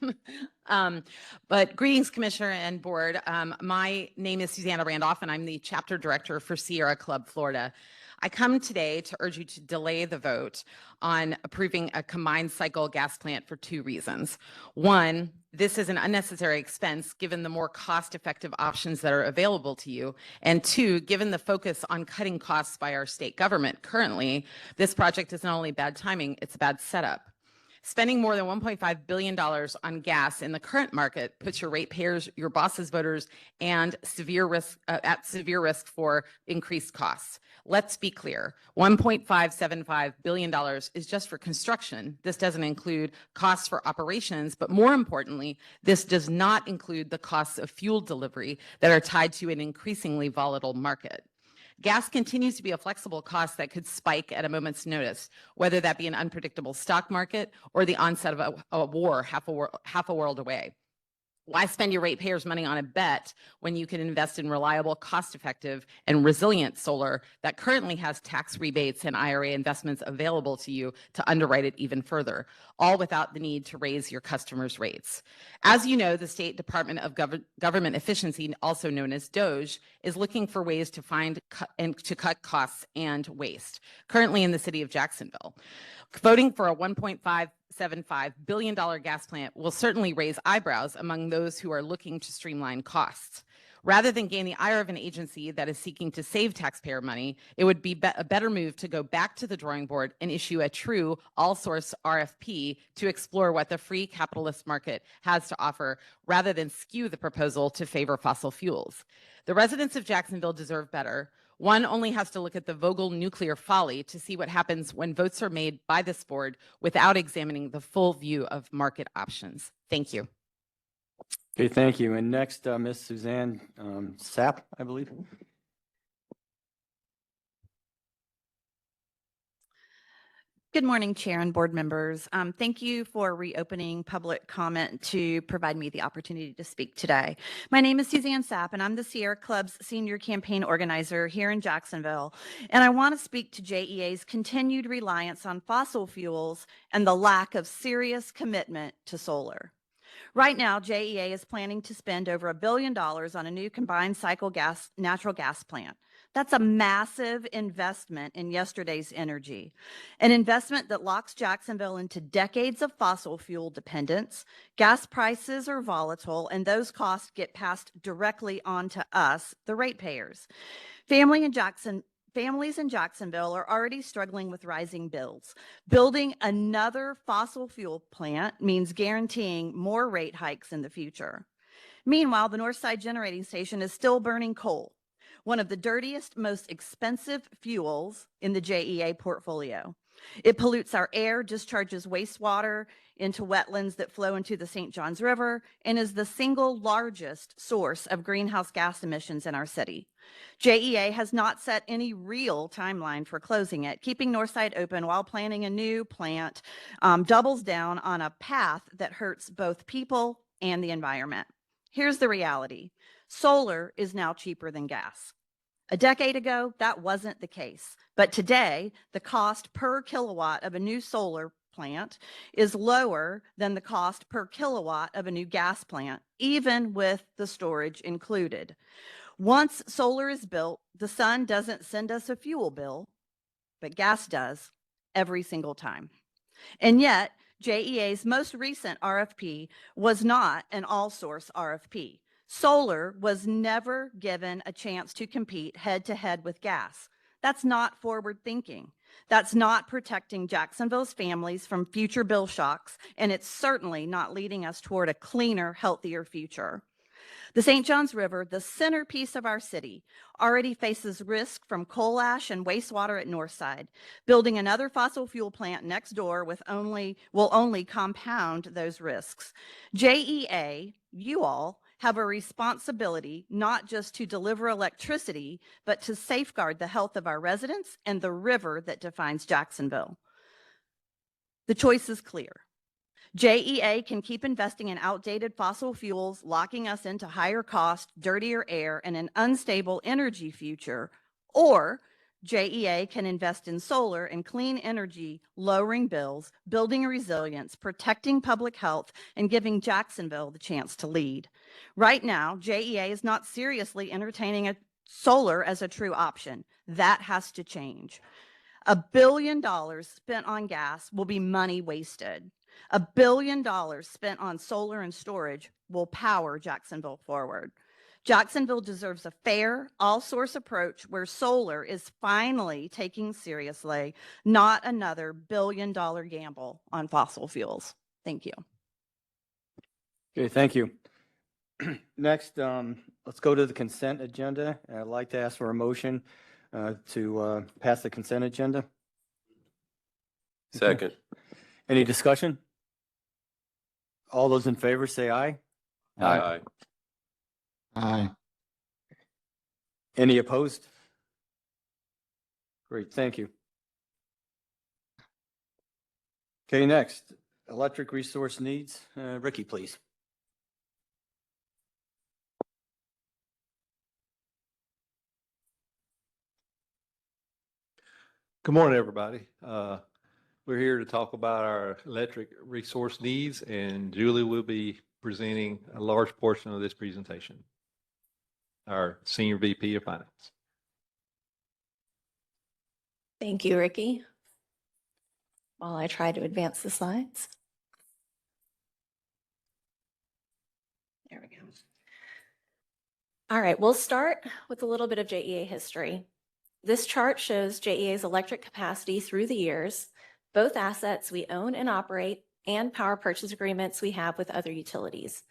But greetings, Commissioner and Board. My name is Susanna Randolph, and I'm the Chapter Director for Sierra Club, Florida. I come today to urge you to delay the vote on approving a combined cycle gas plant for 2 reasons. One, this is an unnecessary expense given the more cost-effective options that are available to you. And 2, given the focus on cutting costs by our state government currently, this project is not only bad timing, it's a bad setup. Spending more than $1.5 billion on gas in the current market puts your ratepayers, your boss's voters, and at severe risk for increased costs. Let's be clear, $1.575 billion is just for construction. This doesn't include costs for operations, but more importantly, this does not include the costs of fuel delivery that are tied to an increasingly volatile market. Gas continues to be a flexible cost that could spike at a moment's notice, whether that be an unpredictable stock market or the onset of a war half a world away. Why spend your ratepayers' money on a bet when you can invest in reliable, cost-effective, and resilient solar that currently has tax rebates and IRA investments available to you to underwrite it even further, all without the need to raise your customers' rates? As you know, the State Department of Government Efficiency, also known as DOGE, is looking for ways to find and to cut costs and waste, currently in the city of Jacksonville. Voting for a $1.575 billion gas plant will certainly raise eyebrows among those who are looking to streamline costs. Rather than gain the ire of an agency that is seeking to save taxpayer money, it would be a better move to go back to the drawing board and issue a true all-source RFP to explore what the free capitalist market has to offer, rather than skew the proposal to favor fossil fuels. The residents of Jacksonville deserve better. One only has to look at the Vogtle nuclear folly to see what happens when votes are made by this board without examining the full view of market options. Thank you. Okay, thank you. And next, Ms. Suzanne Sapp, I believe. Good morning, Chair and board members. Thank you for reopening public comment to provide me the opportunity to speak today. My name is Suzanne Sapp, and I'm the Sierra Club's senior campaign organizer here in Jacksonville. And I want to speak to JEA's continued reliance on fossil fuels and the lack of serious commitment to solar. Right now, JEA is planning to spend over $1 billion on a new combined cycle natural gas plant. That's a massive investment in yesterday's energy, an investment that locks Jacksonville into decades of fossil fuel dependence. Gas prices are volatile, and those costs get passed directly on to us, the ratepayers. Families in Jacksonville are already struggling with rising bills. Building another fossil fuel plant means guaranteeing more rate hikes in the future. Meanwhile, the Northside Generating Station is still burning coal, one of the dirtiest, most expensive fuels in the JEA portfolio. It pollutes our air, discharges wastewater into wetlands that flow into the St. Johns River, and is the single largest source of greenhouse gas emissions in our city. JEA has not set any real timeline for closing it. Keeping Northside open while planning a new plant doubles down on a path that hurts both people and the environment. Here's the reality. Solar is now cheaper than gas. A decade ago, that wasn't the case. But today, the cost per kilowatt of a new solar plant is lower than the cost per kilowatt of a new gas plant, even with the storage included. Once solar is built, the sun doesn't send us a fuel bill, but gas does every single time. And yet, JEA's most recent RFP was not an all-source RFP. Solar was never given a chance to compete head-to-head with gas. That's not forward thinking. That's not protecting Jacksonville's families from future bill shocks, and it's certainly not leading us toward a cleaner, healthier future. The St. Johns River, the centerpiece of our city, already faces risk from coal ash and wastewater at Northside. Building another fossil fuel plant next door will only compound those risks. JEA, you all, have a responsibility not just to deliver electricity, but to safeguard the health of our residents and the river that defines Jacksonville. The choice is clear. JEA can keep investing in outdated fossil fuels, locking us into higher cost, dirtier air, and an unstable energy future, or JEA can invest in solar and clean energy, lowering bills, building resilience, protecting public health, and giving Jacksonville the chance to lead. Right now, JEA is not seriously entertaining solar as a true option. That has to change. $1 billion spent on gas will be money wasted. $1 billion spent on solar and storage will power Jacksonville forward. Jacksonville deserves a fair, all-source approach where solar is finally taken seriously, not another billion-dollar gamble on fossil fuels. Thank you. Okay, thank you. Next, let's go to the consent agenda. I'd like to ask for a motion to pass the consent agenda. Second. Any discussion? All those in favor say aye. Aye. Aye. Any opposed? Great, thank you. Okay, next, electric resource needs. Ricky, please. Good morning, everybody. We're here to talk about our electric resource needs, and Julie will be presenting a large portion of this presentation, our Senior VP of Finance. Thank you, Ricky. While I try to advance the slides. There we go. All right, we'll start with a little bit of JEA history. This chart shows JEA's electric capacity through the years, both assets we own and operate, and power purchase agreements we have with other utilities.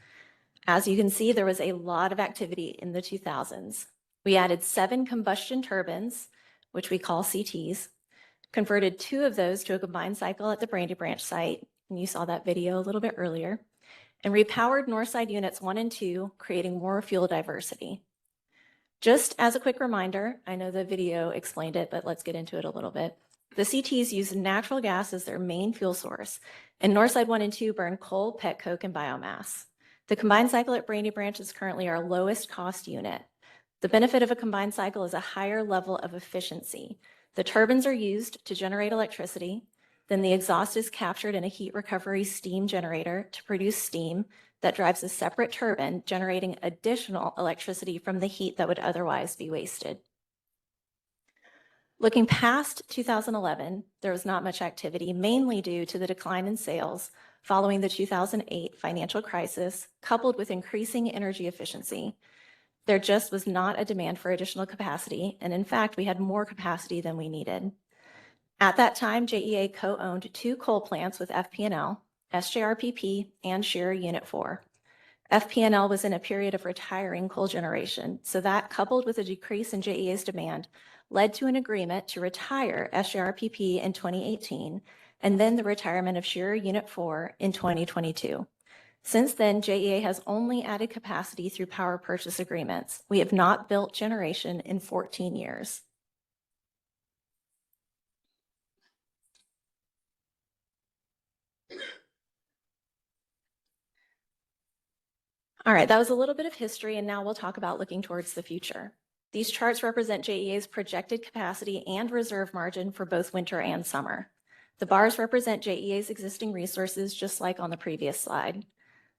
As you can see, there was a lot of activity in the 2000s. We added 7 combustion turbines, which we call CTs, converted 2 of those to a combined cycle at the Brandy Branch site, and you saw that video a little bit earlier, and repowered Northside Units 1 and 2, creating more fuel diversity. Just as a quick reminder, I know the video explained it, but let's get into it a little bit. The CTs use natural gas as their main fuel source, and Northside 1 and 2 burn coal, pet coke, and biomass. The combined cycle at Brandy Branch is currently our lowest cost unit. The benefit of a combined cycle is a higher level of efficiency. The turbines are used to generate electricity, then the exhaust is captured in a heat recovery steam generator to produce steam that drives a separate turbine, generating additional electricity from the heat that would otherwise be wasted. Looking past 2011, there was not much activity, mainly due to the decline in sales following the 2008 financial crisis, coupled with increasing energy efficiency. There just was not a demand for additional capacity, and in fact, we had more capacity than we needed. At that time, JEA co-owned 2 coal plants with FP&L, SJRPP, and Shearer Unit 4. FP&L was in a period of retiring coal generation, so that, coupled with a decrease in JEA's demand, led to an agreement to retire SJRPP in 2018, and then the retirement of Shearer Unit 4 in 2022. Since then, JEA has only added capacity through power purchase agreements. We have not built generation in 14 years. All right, that was a little bit of history, and now we'll talk about looking towards the future. These charts represent JEA's projected capacity and reserve margin for both winter and summer. The bars represent JEA's existing resources, just like on the previous slide.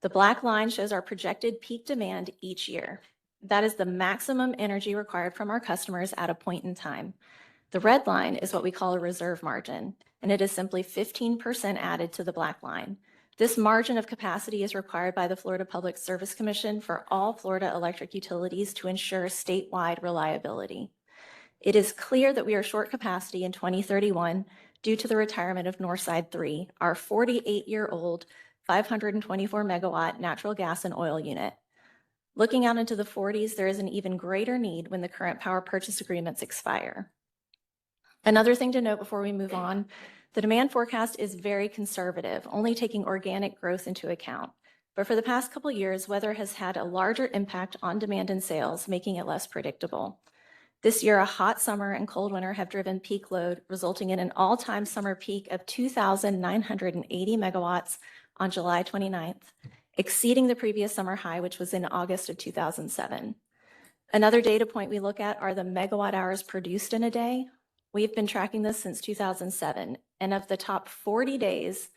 The black line shows our projected peak demand each year. That is the maximum energy required from our customers at a point in time. The red line is what we call a reserve margin, and it is simply 15% added to the black line. This margin of capacity is required by the Florida Public Service Commission for all Florida electric utilities to ensure statewide reliability. It is clear that we are short capacity in 2031 due to the retirement of Northside 3, our 48-year-old 524 megawatt natural gas and oil unit. Looking out into the 40s, there is an even greater need when the current power purchase agreements expire. Another thing to note before we move on, the demand forecast is very conservative, only taking organic growth into account. But for the past couple of years, weather has had a larger impact on demand and sales, making it less predictable. This year, a hot summer and cold winter have driven peak load, resulting in an all-time summer peak of 2,980 megawatts on July 29th, exceeding the previous summer high, which was in August of 2007. Another data point we look at are the megawatt hours produced in a day. We've been tracking this since 2007, and of the top 40 days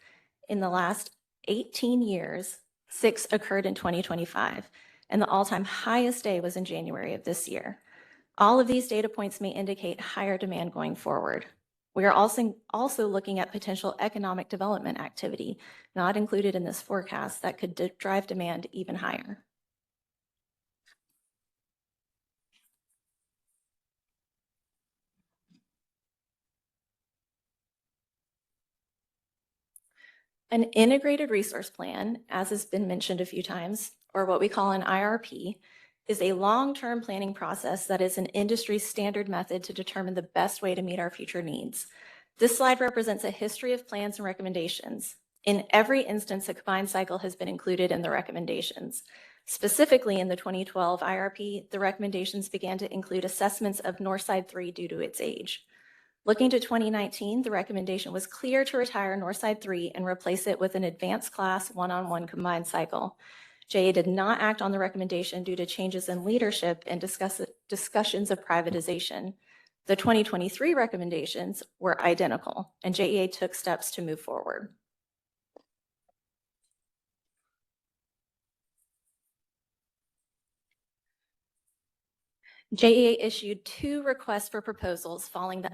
in the last 18 years, 6 occurred in 2025, and the all-time highest day was in January of this year. All of these data points may indicate higher demand going forward. We are also looking at potential economic development activity, not included in this forecast, that could drive demand even higher. An integrated resource plan, as has been mentioned a few times, or what we call an IRP, is a long-term planning process that is an industry standard method to determine the best way to meet our future needs. This slide represents a history of plans and recommendations. In every instance, a combined cycle has been included in the recommendations. Specifically, in the 2012 IRP, the recommendations began to include assessments of Northside 3 due to its age. Looking to 2019, the recommendation was clear to retire Northside 3 and replace it with an advanced class one-on-one combined cycle. JEA did not act on the recommendation due to changes in leadership and discussions of privatization. The 2023 recommendations were identical, and JEA took steps to move forward. JEA issued 2 requests for proposals following the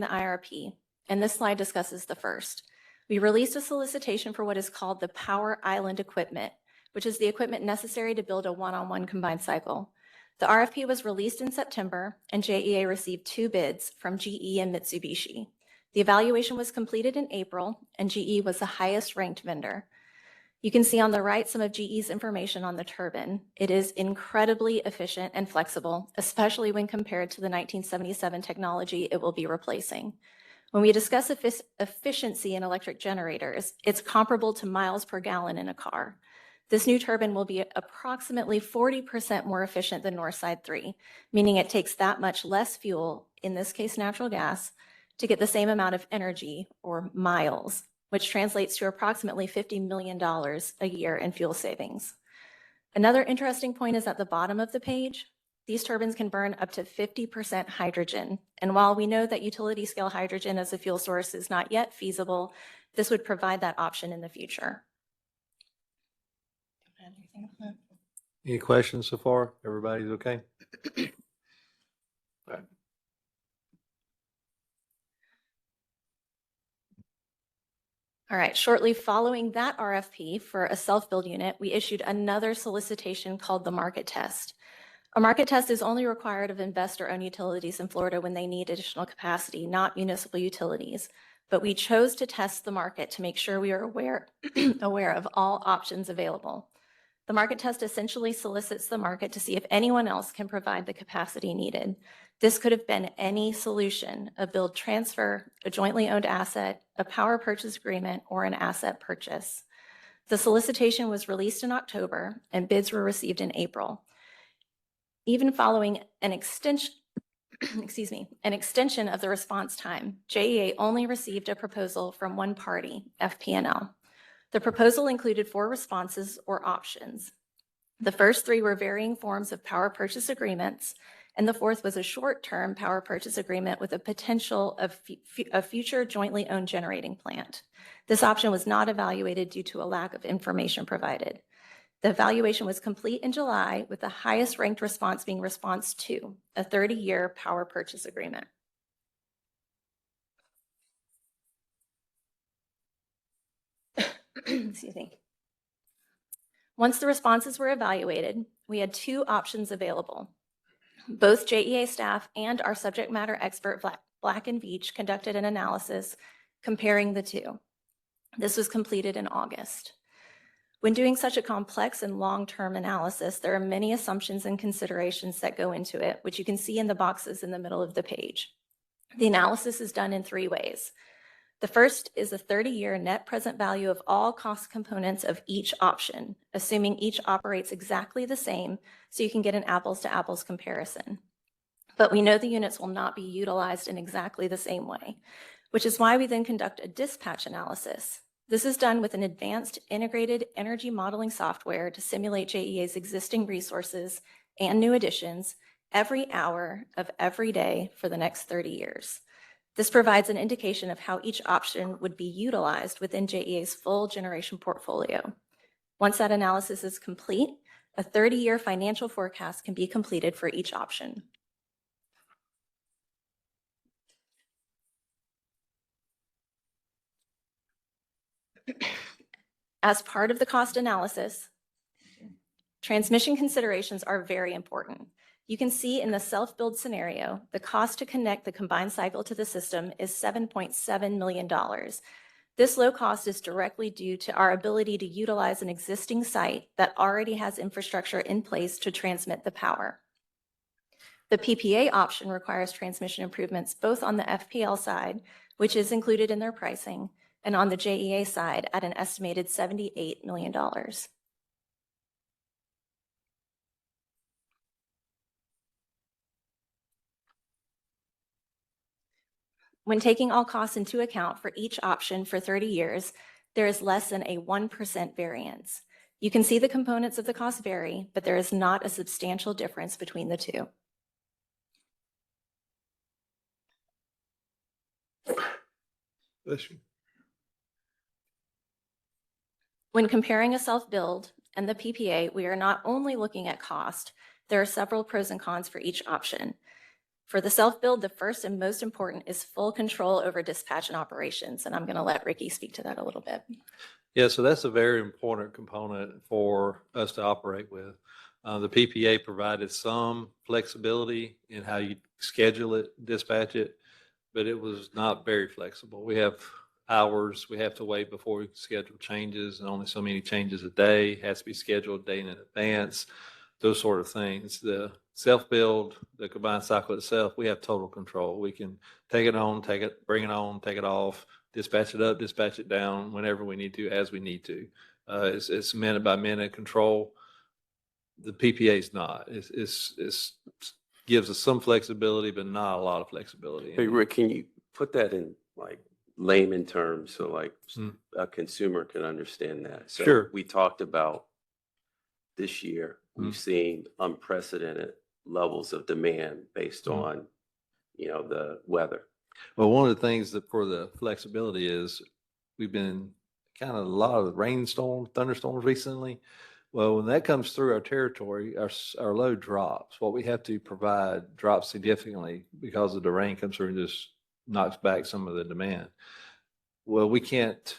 IRP, and this slide discusses the first. We released a solicitation for what is called the Power Island equipment, which is the equipment necessary to build a one-on-one combined cycle. The RFP was released in September, and JEA received 2 bids from GE and Mitsubishi. The evaluation was completed in April, and GE was the highest ranked vendor. You can see on the right some of GE's information on the turbine. It is incredibly efficient and flexible, especially when compared to the 1977 technology it will be replacing. When we discuss efficiency in electric generators, it's comparable to miles per gallon in a car. This new turbine will be approximately 40% more efficient than Northside 3, meaning it takes that much less fuel, in this case natural gas, to get the same amount of energy, or miles, which translates to approximately $50 million a year in fuel savings. Another interesting point is at the bottom of the page. These turbines can burn up to 50% hydrogen. And while we know that utility scale hydrogen as a fuel source is not yet feasible, this would provide that option in the future. Any questions so far? Everybody's okay? All right. All right, shortly following that RFP for a self-build unit, we issued another solicitation called the market test. A market test is only required of investor-owned utilities in Florida when they need additional capacity, not municipal utilities. But we chose to test the market to make sure we are aware of all options available. The market test essentially solicits the market to see if anyone else can provide the capacity needed. This could have been any solution: a build transfer, a jointly owned asset, a power purchase agreement, or an asset purchase. The solicitation was released in October and bids were received in April. Even following an extension of the response time, JEA only received a proposal from one party, FP&L. The proposal included 4 responses or options. The first 3 were varying forms of power purchase agreements, and the 4th was a short-term power purchase agreement with a potential of a future jointly owned generating plant. This option was not evaluated due to a lack of information provided. The evaluation was complete in July, with the highest ranked response being response 2, a 30-year power purchase agreement. Excuse me. Once the responses were evaluated, we had 2 options available. Both JEA staff and our subject matter expert, Black & Veatch, conducted an analysis comparing the 2. This was completed in August. When doing such a complex and long-term analysis, there are many assumptions and considerations that go into it, which you can see in the boxes in the middle of the page. The analysis is done in 3 ways. The first is a 30-year net present value of all cost components of each option, assuming each operates exactly the same, so you can get an apples-to-apples comparison. But we know the units will not be utilized in exactly the same way, which is why we then conduct a dispatch analysis. This is done with an advanced integrated energy modeling software to simulate JEA's existing resources and new additions every hour of every day for the next 30 years. This provides an indication of how each option would be utilized within JEA's full generation portfolio. Once that analysis is complete, a 30-year financial forecast can be completed for each option. As part of the cost analysis, transmission considerations are very important. You can see in the self-build scenario, the cost to connect the combined cycle to the system is $7.7 million. This low cost is directly due to our ability to utilize an existing site that already has infrastructure in place to transmit the power. The PPA option requires transmission improvements both on the FPL side, which is included in their pricing, and on the JEA side at an estimated $78 million. When taking all costs into account for each option for 30 years, there is less than a 1% variance. You can see the components of the cost vary, but there is not a substantial difference between the 2. Bless you. When comparing a self-build and the PPA, we are not only looking at cost, there are several pros and cons for each option. For the self-build, the first and most important is full control over dispatch and operations. And I'm going to let Ricky speak to that a little bit. Yeah, so that's a very important component for us to operate with. The PPA provided some flexibility in how you schedule it, dispatch it, but it was not very flexible. We have hours we have to wait before we schedule changes, and only so many changes a day, has to be scheduled a day in advance, those sort of things. The self-build, the combined cycle itself, we have total control. We can take it on, bring it on, take it off, dispatch it up, dispatch it down whenever we need to, as we need to. It's minute by minute control. The PPA is not. It's gives us some flexibility, but not a lot of flexibility. Hey, Rick, can you put that in like layman terms so like a consumer can understand that? So Sure. we talked about this year, we've seen unprecedented levels of demand based on, the weather. Well, one of the things that for the flexibility is we've been kind of a lot of rainstorms, thunderstorms recently. Well, when that comes through our territory, our load drops. What we have to provide drops significantly because of the rain comes through and just knocks back some of the demand. Well, we can't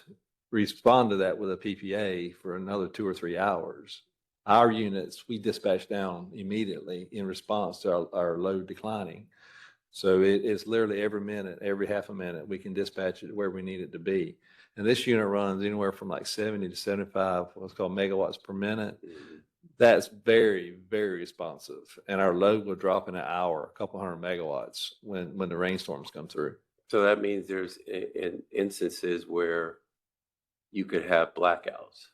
respond to that with a PPA for another 2 or 3 hours. Our units, we dispatch down immediately in response to our load declining. So it's literally every minute, every half a minute, we can dispatch it where we need it to be. And this unit runs anywhere from like 70 to 75, what's called megawatts per minute. That's very, very responsive. And our load will drop in an hour, a couple hundred megawatts when the rainstorms come through. So that means there's instances where you could have blackouts.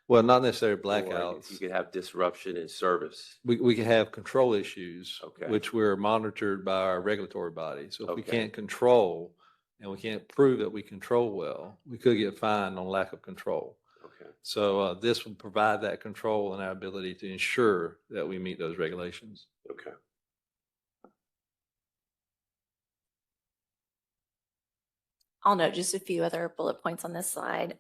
Well, not necessarily Or blackouts. you could have disruption in service. We can have control issues, Okay. which we're monitored by our regulatory body. So if we Okay. can't control and we can't prove that we control well, we could get fined on lack of control. Okay. So this would provide that control and our ability to ensure that we meet those regulations. Okay. I'll note just a few other bullet points on this slide.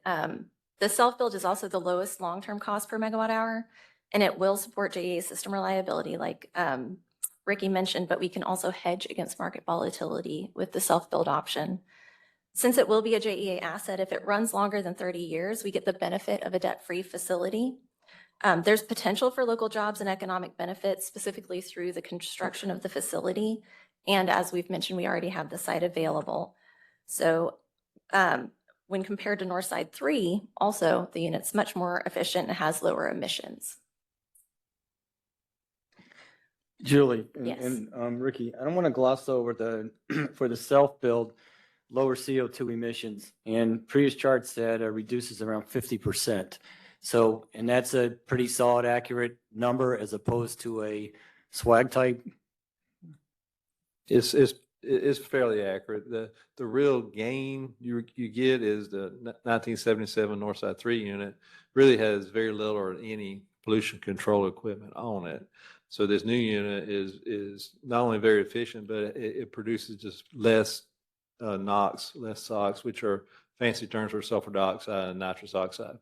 The self-build is also the lowest long-term cost per megawatt hour, and it will support JEA system reliability like Ricky mentioned, but we can also hedge against market volatility with the self-build option. Since it will be a JEA asset, if it runs longer than 30 years, we get the benefit of a debt-free facility. There's potential for local jobs and economic benefits, specifically through the construction of the facility. And as we've mentioned, we already have the site available. So when compared to Northside 3, also the unit's much more efficient and has lower emissions. Julie Yes. and Ricky, I don't want to gloss over for the self-build, lower CO2 emissions. And previous chart said it reduces around 50%. So, and that's a pretty solid, accurate number as opposed to a swag type. It's fairly accurate. The real gain you get is the 1977 Northside 3 unit really has very little or any pollution control equipment on it. So this new unit is not only very efficient, but it produces just less NOx, less SOx, which are fancy terms for sulfur dioxide and nitrous oxide.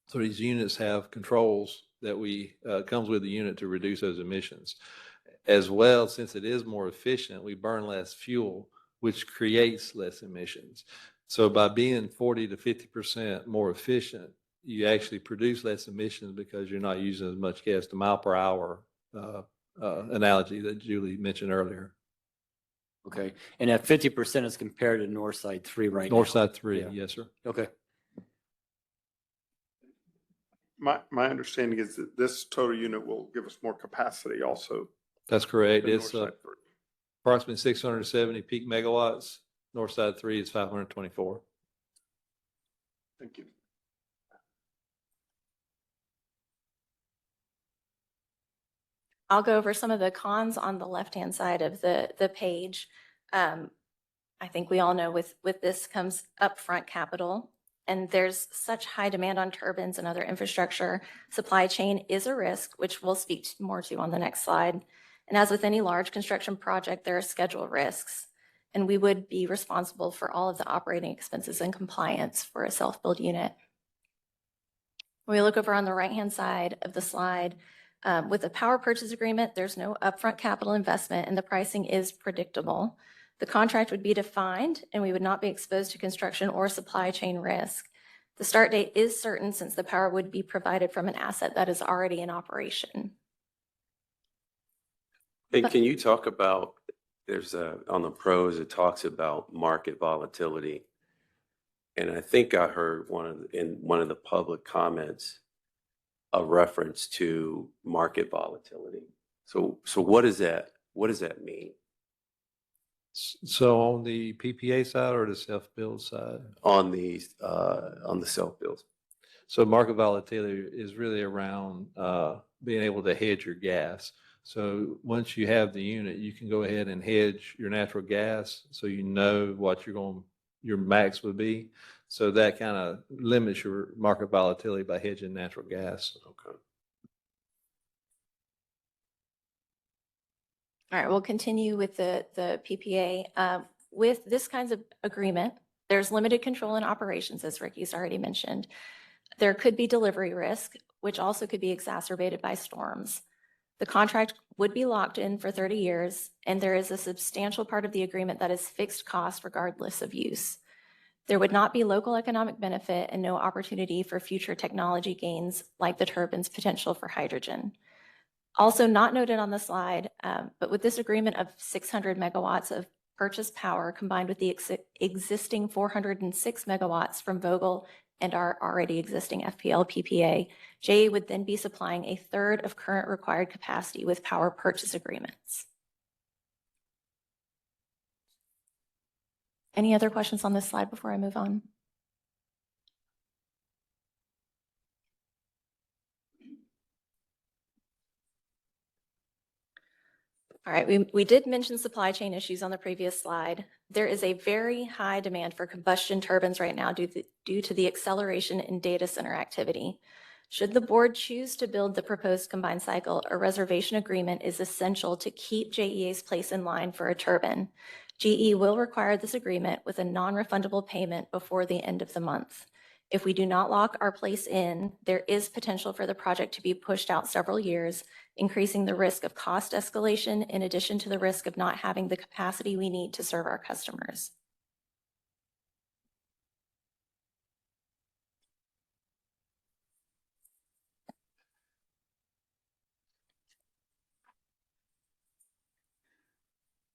So these units have controls that comes with the unit to reduce those emissions. As well, since it is more efficient, we burn less fuel, which creates less emissions. So by being 40 to 50% more efficient, you actually produce less emissions because you're not using as much gas. The mile per hour analogy that Julie mentioned earlier. Okay. And that 50% is compared to Northside 3 right now. Northside 3, Yeah. yes, sir. Okay. My understanding is that this total unit will give us more capacity also. That's correct. than It's Northside 3. approximately 670 peak megawatts. Northside 3 is 524. Thank you. I'll go over some of the cons on the left-hand side of the page. I think we all know with this comes upfront capital, and there's such high demand on turbines and other infrastructure. Supply chain is a risk, which we'll speak more to on the next slide. And as with any large construction project, there are schedule risks. and we would be responsible for all of the operating expenses and compliance for a self-build unit. When we look over on the right-hand side of the slide, with a power purchase agreement, there's no upfront capital investment and the pricing is predictable. The contract would be defined and we would not be exposed to construction or supply chain risk. The start date is certain since the power would be provided from an asset that is already in operation. And can you talk about, on the pros, it talks about market volatility. And I think I heard in one of the public comments, a reference to market volatility. So what does that mean? So on the PPA side or the self-build side? On the self-build. So market volatility is really around being able to hedge your gas. So once you have the unit, you can go ahead and hedge your natural gas, so you know what your max would be. So that kind of limits your market volatility by hedging natural gas. Okay. All right, we'll continue with the PPA. With this kinds of agreement, there's limited control in operations, as Ricky's already mentioned. There could be delivery risk, which also could be exacerbated by storms. The contract would be locked in for 30 years, and there is a substantial part of the agreement that is fixed cost regardless of use. There would not be local economic benefit and no opportunity for future technology gains like the turbine's potential for hydrogen. Also not noted on the slide, but with this agreement of 600 megawatts of purchased power combined with the existing 406 megawatts from Vogtle and our already existing FPL PPA, JEA would then be supplying a third of current required capacity with power purchase agreements. Any other questions on this slide before I move on? All right, we did mention supply chain issues on the previous slide. There is a very high demand for combustion turbines right now due to the acceleration in data center activity. Should the board choose to build the proposed combined cycle, a reservation agreement is essential to keep JEA's place in line for a turbine. GE will require this agreement with a non-refundable payment before the end of the month. If we do not lock our place in, there is potential for the project to be pushed out several years, increasing the risk of cost escalation in addition to the risk of not having the capacity we need to serve our customers.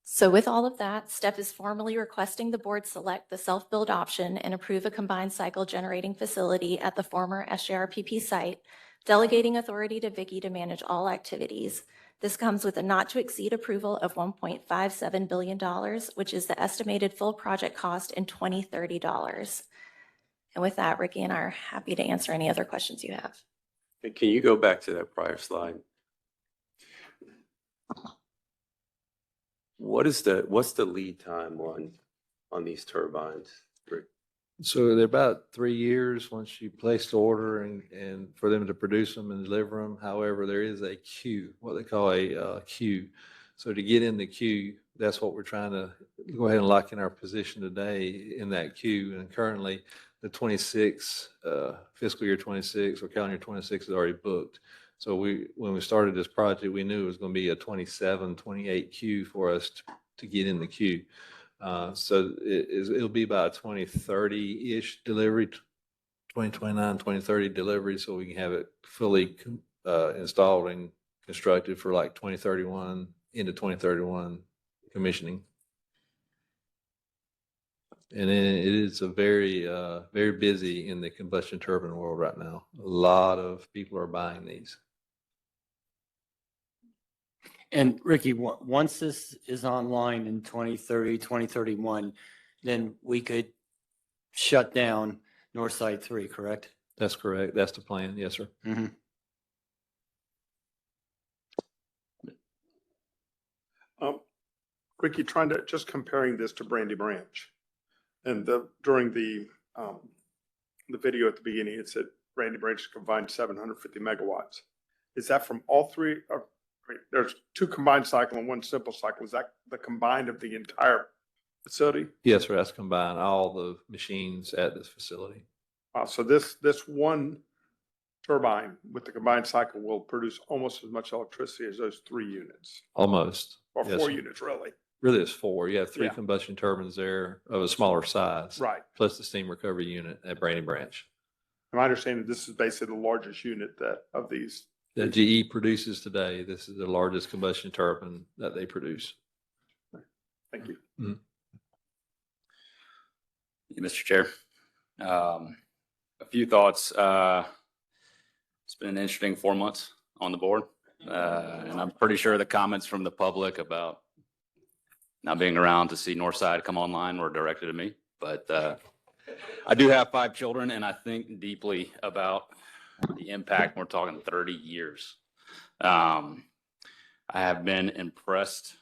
So with all of that, STEP is formally requesting the board select the self-build option and approve a combined cycle generating facility at the former SJRPP site, delegating authority to Vicki to manage all activities. This comes with a not to exceed approval of $1.57 billion, which is the estimated full project cost in 2030 dollars. And with that, Ricky and I are happy to answer any other questions you have. Can you go back to that prior slide? What's the lead time on these turbines? So they're about 3 years once you place the order and for them to produce them and deliver them. However, there is a queue, what they call a queue. So to get in the queue, that's what we're trying to go ahead and lock in our position today in that queue. And currently the 26 fiscal year 26 or calendar year 26 is already booked. So when we started this project, we knew it was going to be a 27, 28 queue for us to get in the queue. So it'll be about 2030-ish delivery, 2029, 2030 delivery, so we can have it fully installed and constructed for like 2031, into 2031 commissioning. And then it is a very, very busy in the combustion turbine world right now. A lot of people are buying these. And Ricky, once this is online in 2030, 2031, then we could shut down Northside 3, correct? That's correct. That's the plan. Yes, sir. Mm-hmm. Ricky, just comparing this to Brandy Branch, and during the video at the beginning, it said Brandy Branch combined 750 megawatts. Is that from all three? There's two combined cycle and one simple cycle. Is that the combined of the entire facility? Yes, sir, that's combined, all the machines at this facility. So this one turbine with the combined cycle will produce almost as much electricity as those 3 units, Almost. or Yes, 4 sir. units, really. Really, it's 4. You have 3 Yeah. combustion turbines there of a smaller size. Right. Plus the steam recovery unit at Brandy Branch. And my understanding, this is basically the largest unit of these. That GE produces today. This is the largest combustion turbine that they produce. Thank you. Mhm. Mr. Chair. A few thoughts. It's been an interesting 4 months on the board. And I'm pretty sure the comments from the public about not being around to see Northside come online were directed at me. But I do have 5 children, and I think deeply about the impact. We're talking 30 years. I have been impressed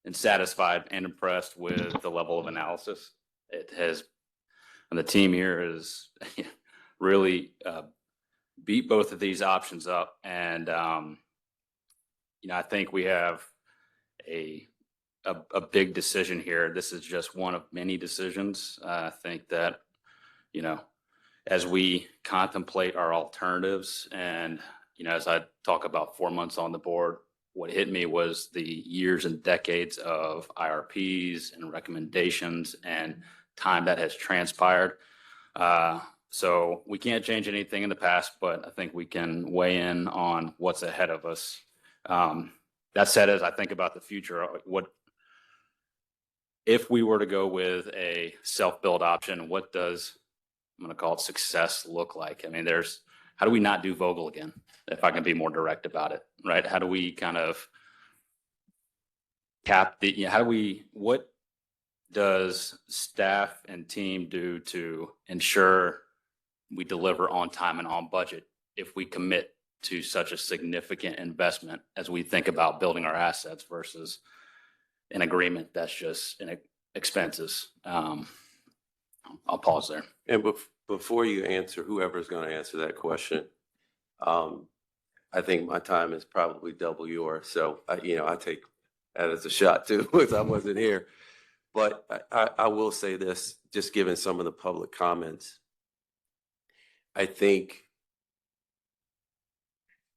and satisfied and impressed with the level of analysis. It has, and the team here has really beat both of these options up. And, I think we have a big decision here. This is just one of many decisions. I think that, as we contemplate our alternatives and, as I talk about 4 months on the board, what hit me was the years and decades of IRPs and recommendations and time that has transpired. So we can't change anything in the past, but I think we can weigh in on what's ahead of us. That said, as I think about the future, if we were to go with a self-build option, what does, I'm going to call it, success look like? I mean, how do we not do Vogel again, if I can be more direct about it, right? How do we kind of cap what does staff and team do to ensure we deliver on time and on budget if we commit to such a significant investment as we think about building our assets versus an agreement that's just expenses? I'll pause there. And before you answer, whoever's going to answer that question, I think my time is probably double yours. So, I take that as a shot too, because I wasn't here. But I will say this, just given some of the public comments, I think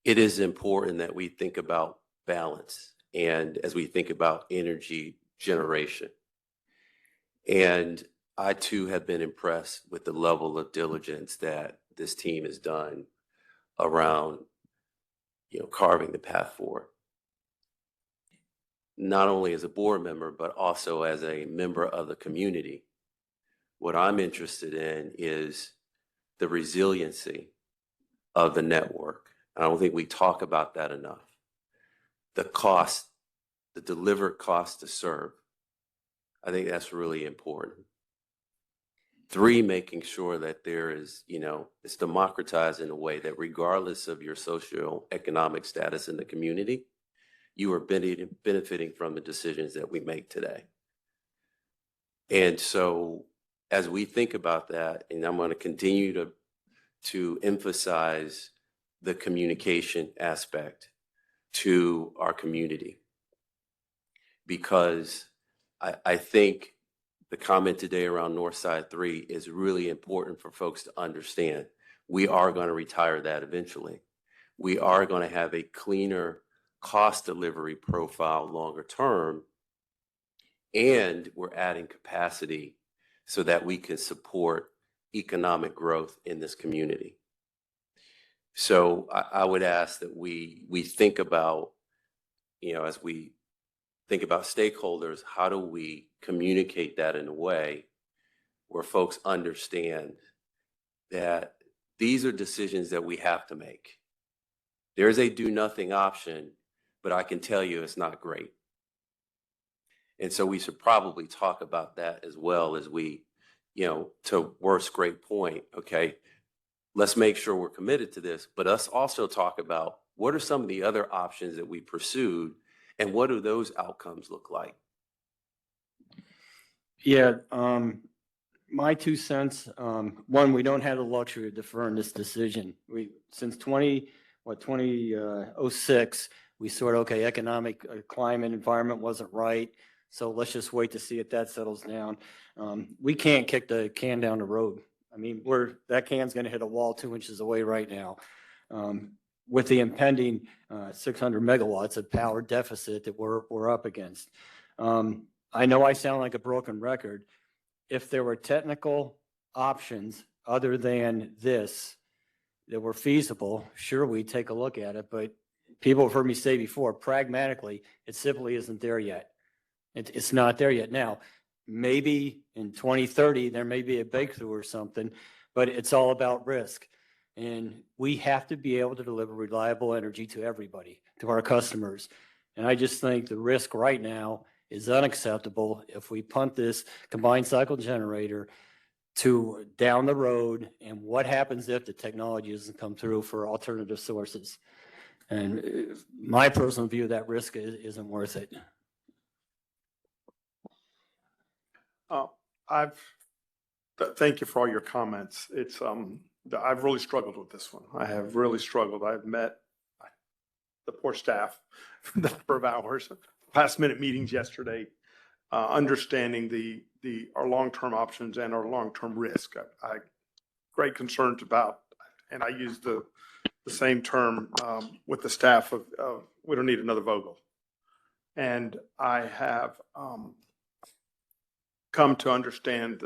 it is important that we think about balance and as we think about energy generation. And I too have been impressed with the level of diligence that this team has done around, carving the path forward. Not only as a board member, but also as a member of the community. What I'm interested in is the resiliency of the network. I don't think we talk about that enough. The cost, the delivered cost to serve. I think that's really important. 3, making sure that there is, it's democratized in a way that regardless of your socioeconomic status in the community, you are benefiting from the decisions that we make today. And so as we think about that, and I'm going to continue to emphasize the communication aspect to our community, because I think the comment today around Northside 3 is really important for folks to understand. We are going to retire that eventually. We are going to have a cleaner cost delivery profile longer term, and we're adding capacity so that we can support economic growth in this community. So I would ask that we think about, as we think about stakeholders, how do we communicate that in a way where folks understand that these are decisions that we have to make. There's a do nothing option, but I can tell you it's not great. And so we should probably talk about that as well as we, to Worth's great point, okay, let's make sure we're committed to this, but let's also talk about what are some of the other options that we pursued and what do those outcomes look like? Yeah, my 2 cents, one, we don't have the luxury of deferring this decision. Since 2006, we sort of, economic climate environment wasn't right. So let's just wait to see if that settles down. We can't kick the can down the road. I mean, that can's gonna hit a wall 2 inches away right now. With the impending 600 megawatts of power deficit that we're up against. I know I sound like a broken record. If there were technical options other than this that were feasible, sure, we'd take a look at it, but people have heard me say before, pragmatically, it simply isn't there yet. It's not there yet. Now, maybe in 2030, there may be a breakthrough or something, but it's all about risk. And we have to be able to deliver reliable energy to everybody, to our customers. And I just think the risk right now is unacceptable if we punt this combined cycle generator to down the road. And what happens if the technology doesn't come through for alternative sources? And my personal view, that risk isn't worth it. Thank you for all your comments. I've really struggled with this one. I have really struggled. I've met the poor staff for the number of hours, last minute meetings yesterday, understanding our long-term options and our long-term risk. I great concerns about, and I use the same term with the staff of we don't need another Vogel. And I have come to understand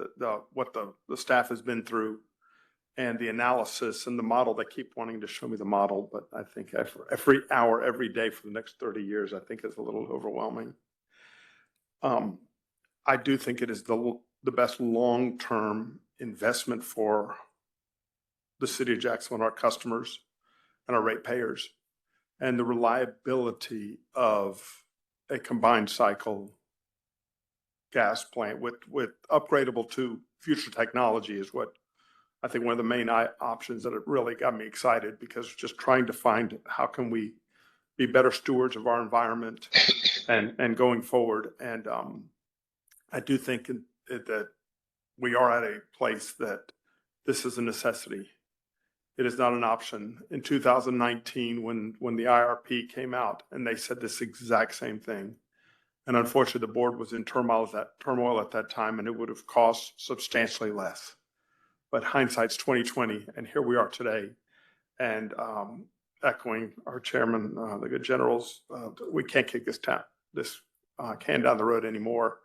what the staff has been through and the analysis and the model. They keep wanting to show me the model, but I think every hour, every day for the next 30 years, I think is a little overwhelming. I do think it is the best long-term investment for the city of Jacksonville and our customers and our ratepayers, and the reliability of a combined cycle gas plant with upgradable to future technology is what I think one of the main options that it really got me excited, because just trying to find how can we be better stewards of our environment and going forward. And I do think that we are at a place that this is a necessity. It is not an option. In 2019, when the IRP came out, and they said this exact same thing, and unfortunately the board was in turmoil at that time, and it would have cost substantially less. But hindsight's 2020, and here we are today. And echoing our chairman, the good generals, we can't kick this can down the road anymore.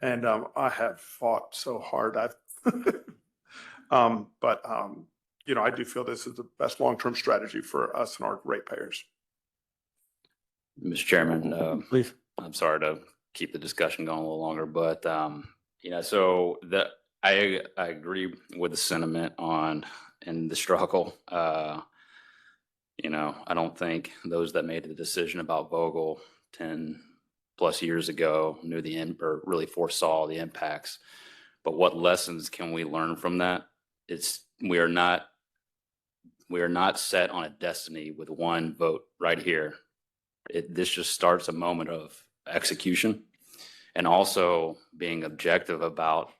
And I have fought so hard. I do feel this is the best long-term strategy for us and our ratepayers. Mr. Chairman, Please. I'm sorry to keep the discussion going a little longer, but I agree with the sentiment and the struggle. I don't think those that made the decision about Vogel 10 plus years ago knew or really foresaw the impacts. But what lessons can we learn from that? We are not set on a destiny with one vote right here. This just starts a moment of execution, and also being objective about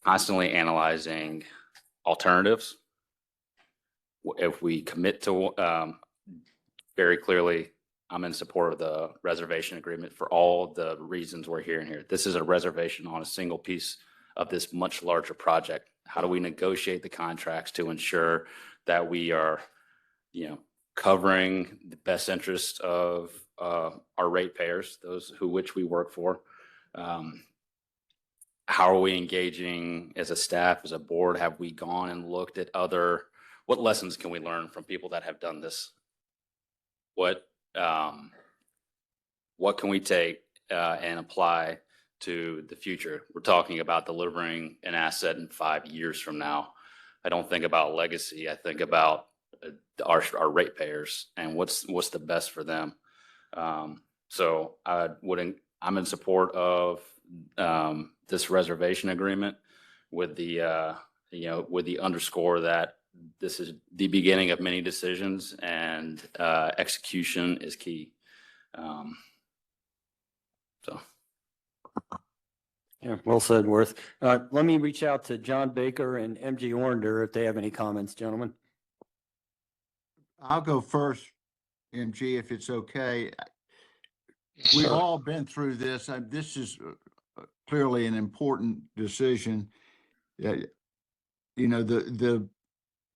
constantly analyzing alternatives. If we commit to very clearly, I'm in support of the reservation agreement for all the reasons we're hearing here. This is a reservation on a single piece of this much larger project. How do we negotiate the contracts to ensure that we are, covering the best interest of our ratepayers, those which we work for? How are we engaging as a staff, as a board? Have we gone and looked at what lessons can we learn from people that have done this? What can we take and apply to the future? We're talking about delivering an asset in 5 years from now. I don't think about legacy. I think about our ratepayers and what's the best for them. So I'm in support of this reservation agreement with the underscore that this is the beginning of many decisions, and execution is key. Yeah, well said, Worth. Let me reach out to John Baker and MG Ornder if they have any comments, gentlemen. I'll go first, MG, if it's okay. We've all been through this. This is clearly an important decision. You know, the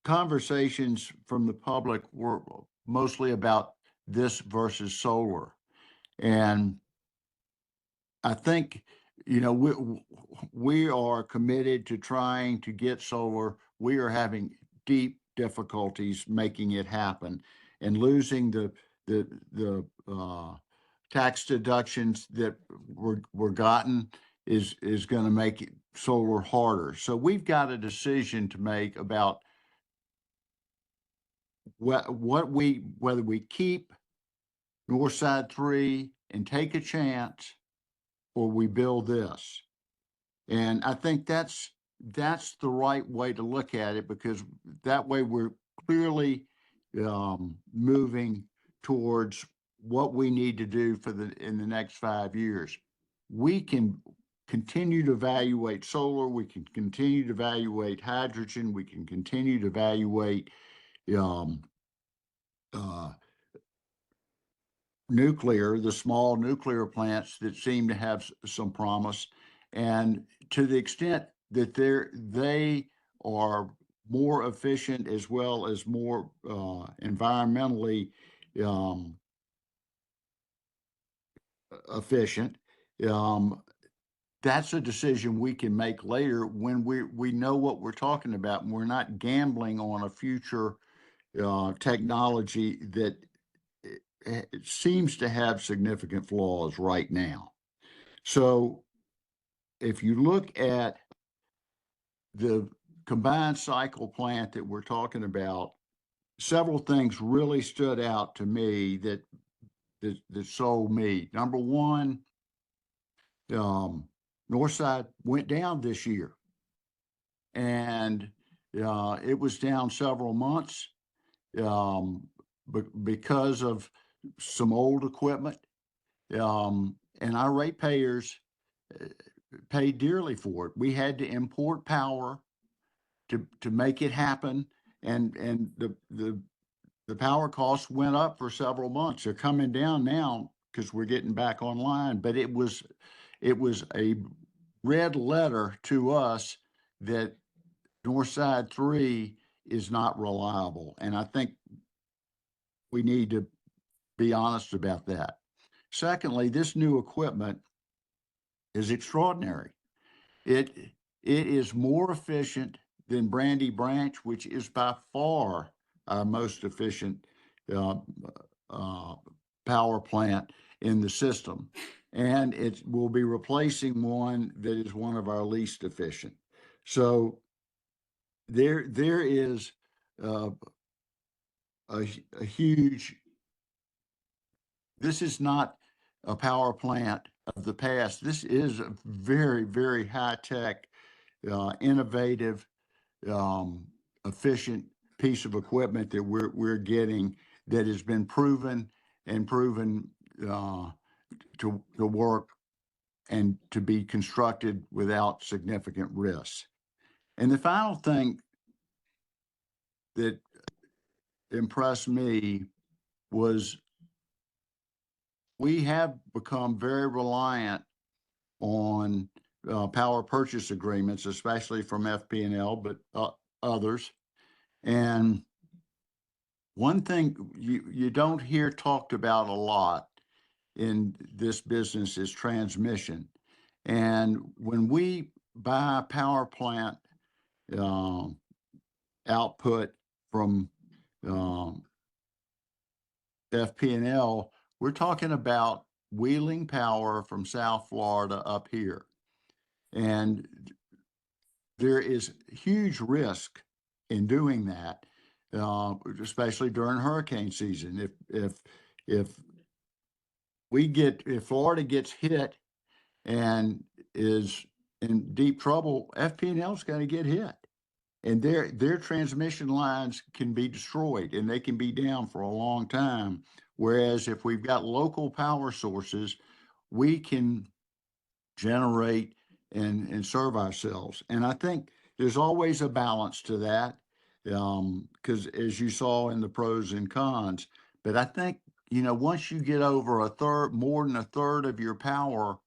conversations from the public were mostly about this versus solar. And I think, you know, we are committed to trying to get solar. We are having deep difficulties making it happen, and losing the tax deductions that were gotten is going to make solar harder. So we've got a decision to make about whether we keep Northside 3 and take a chance, or we build this. And I think that's the right way to look at it, because that way we're clearly moving towards what we need to do in the next 5 years. We can continue to evaluate solar, we can continue to evaluate hydrogen, we can continue to evaluate nuclear, the small nuclear plants that seem to have some promise. And to the extent that they are more efficient, as well as more environmentally efficient, that's a decision we can make later when we know what we're talking about, and we're not gambling on a future technology that it seems to have significant flaws right now. So if you look at the combined cycle plant that we're talking about, several things really stood out to me that sold me. Number one, Northside went down this year, and it was down several months because of some old equipment, and our ratepayers paid dearly for it. We had to import power to make it happen, and the power costs went up for several months. They're coming down now because we're getting back online, but it was a red letter to us that Northside 3 is not reliable, and I think we need to be honest about that. Secondly, this new equipment is extraordinary. It is more efficient than Brandy Branch, which is by far our most efficient power plant in the system. And it will be replacing one that is one of our least efficient. So there is a huge, this is not a power plant of the past. This is a very, very high-tech, innovative, efficient piece of equipment that we're getting that has been proven to work and to be constructed without significant risks. And the final thing that impressed me was we have become very reliant on power purchase agreements, especially from FP&L, but others. And one thing you don't hear talked about a lot in this business is transmission. And when we buy power plant output from FP&L, we're talking about wheeling power from South Florida up here. And there is huge risk in doing that, especially during hurricane season. If Florida gets hit and is in deep trouble, FP&L is going to get hit. And their transmission lines can be destroyed, and they can be down for a long time. Whereas if we've got local power sources, we can generate and serve ourselves. And I think there's always a balance to that, because as you saw in the pros and cons, but I think once you get over more than a third of your power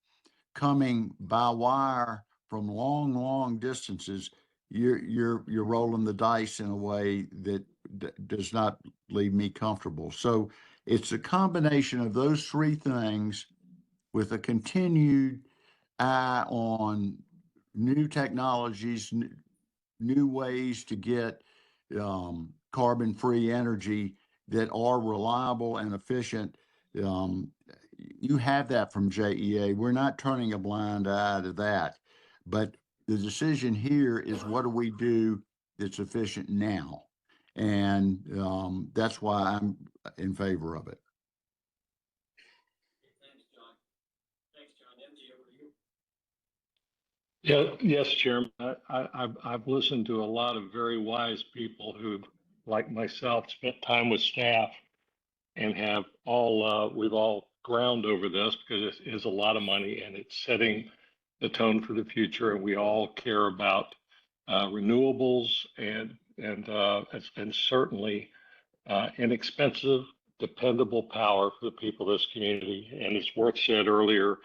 coming by wire from long, long distances, you're rolling the dice in a way that does not leave me comfortable. So it's a combination of those three things with a continued eye on new technologies, new ways to get carbon-free energy that are reliable and efficient. You have that from JEA. We're not turning a blind eye to that. But the decision here is, what do we do that's efficient now? And that's why I'm in favor of it. Yeah, yes, Chairman. I've listened to a lot of very wise people who, like myself, spent time with staff and have we've all ground over this because it is a lot of money and it's setting the tone for the future. And we all care about renewables and certainly inexpensive, dependable power for the people of this community. And as Worth said earlier,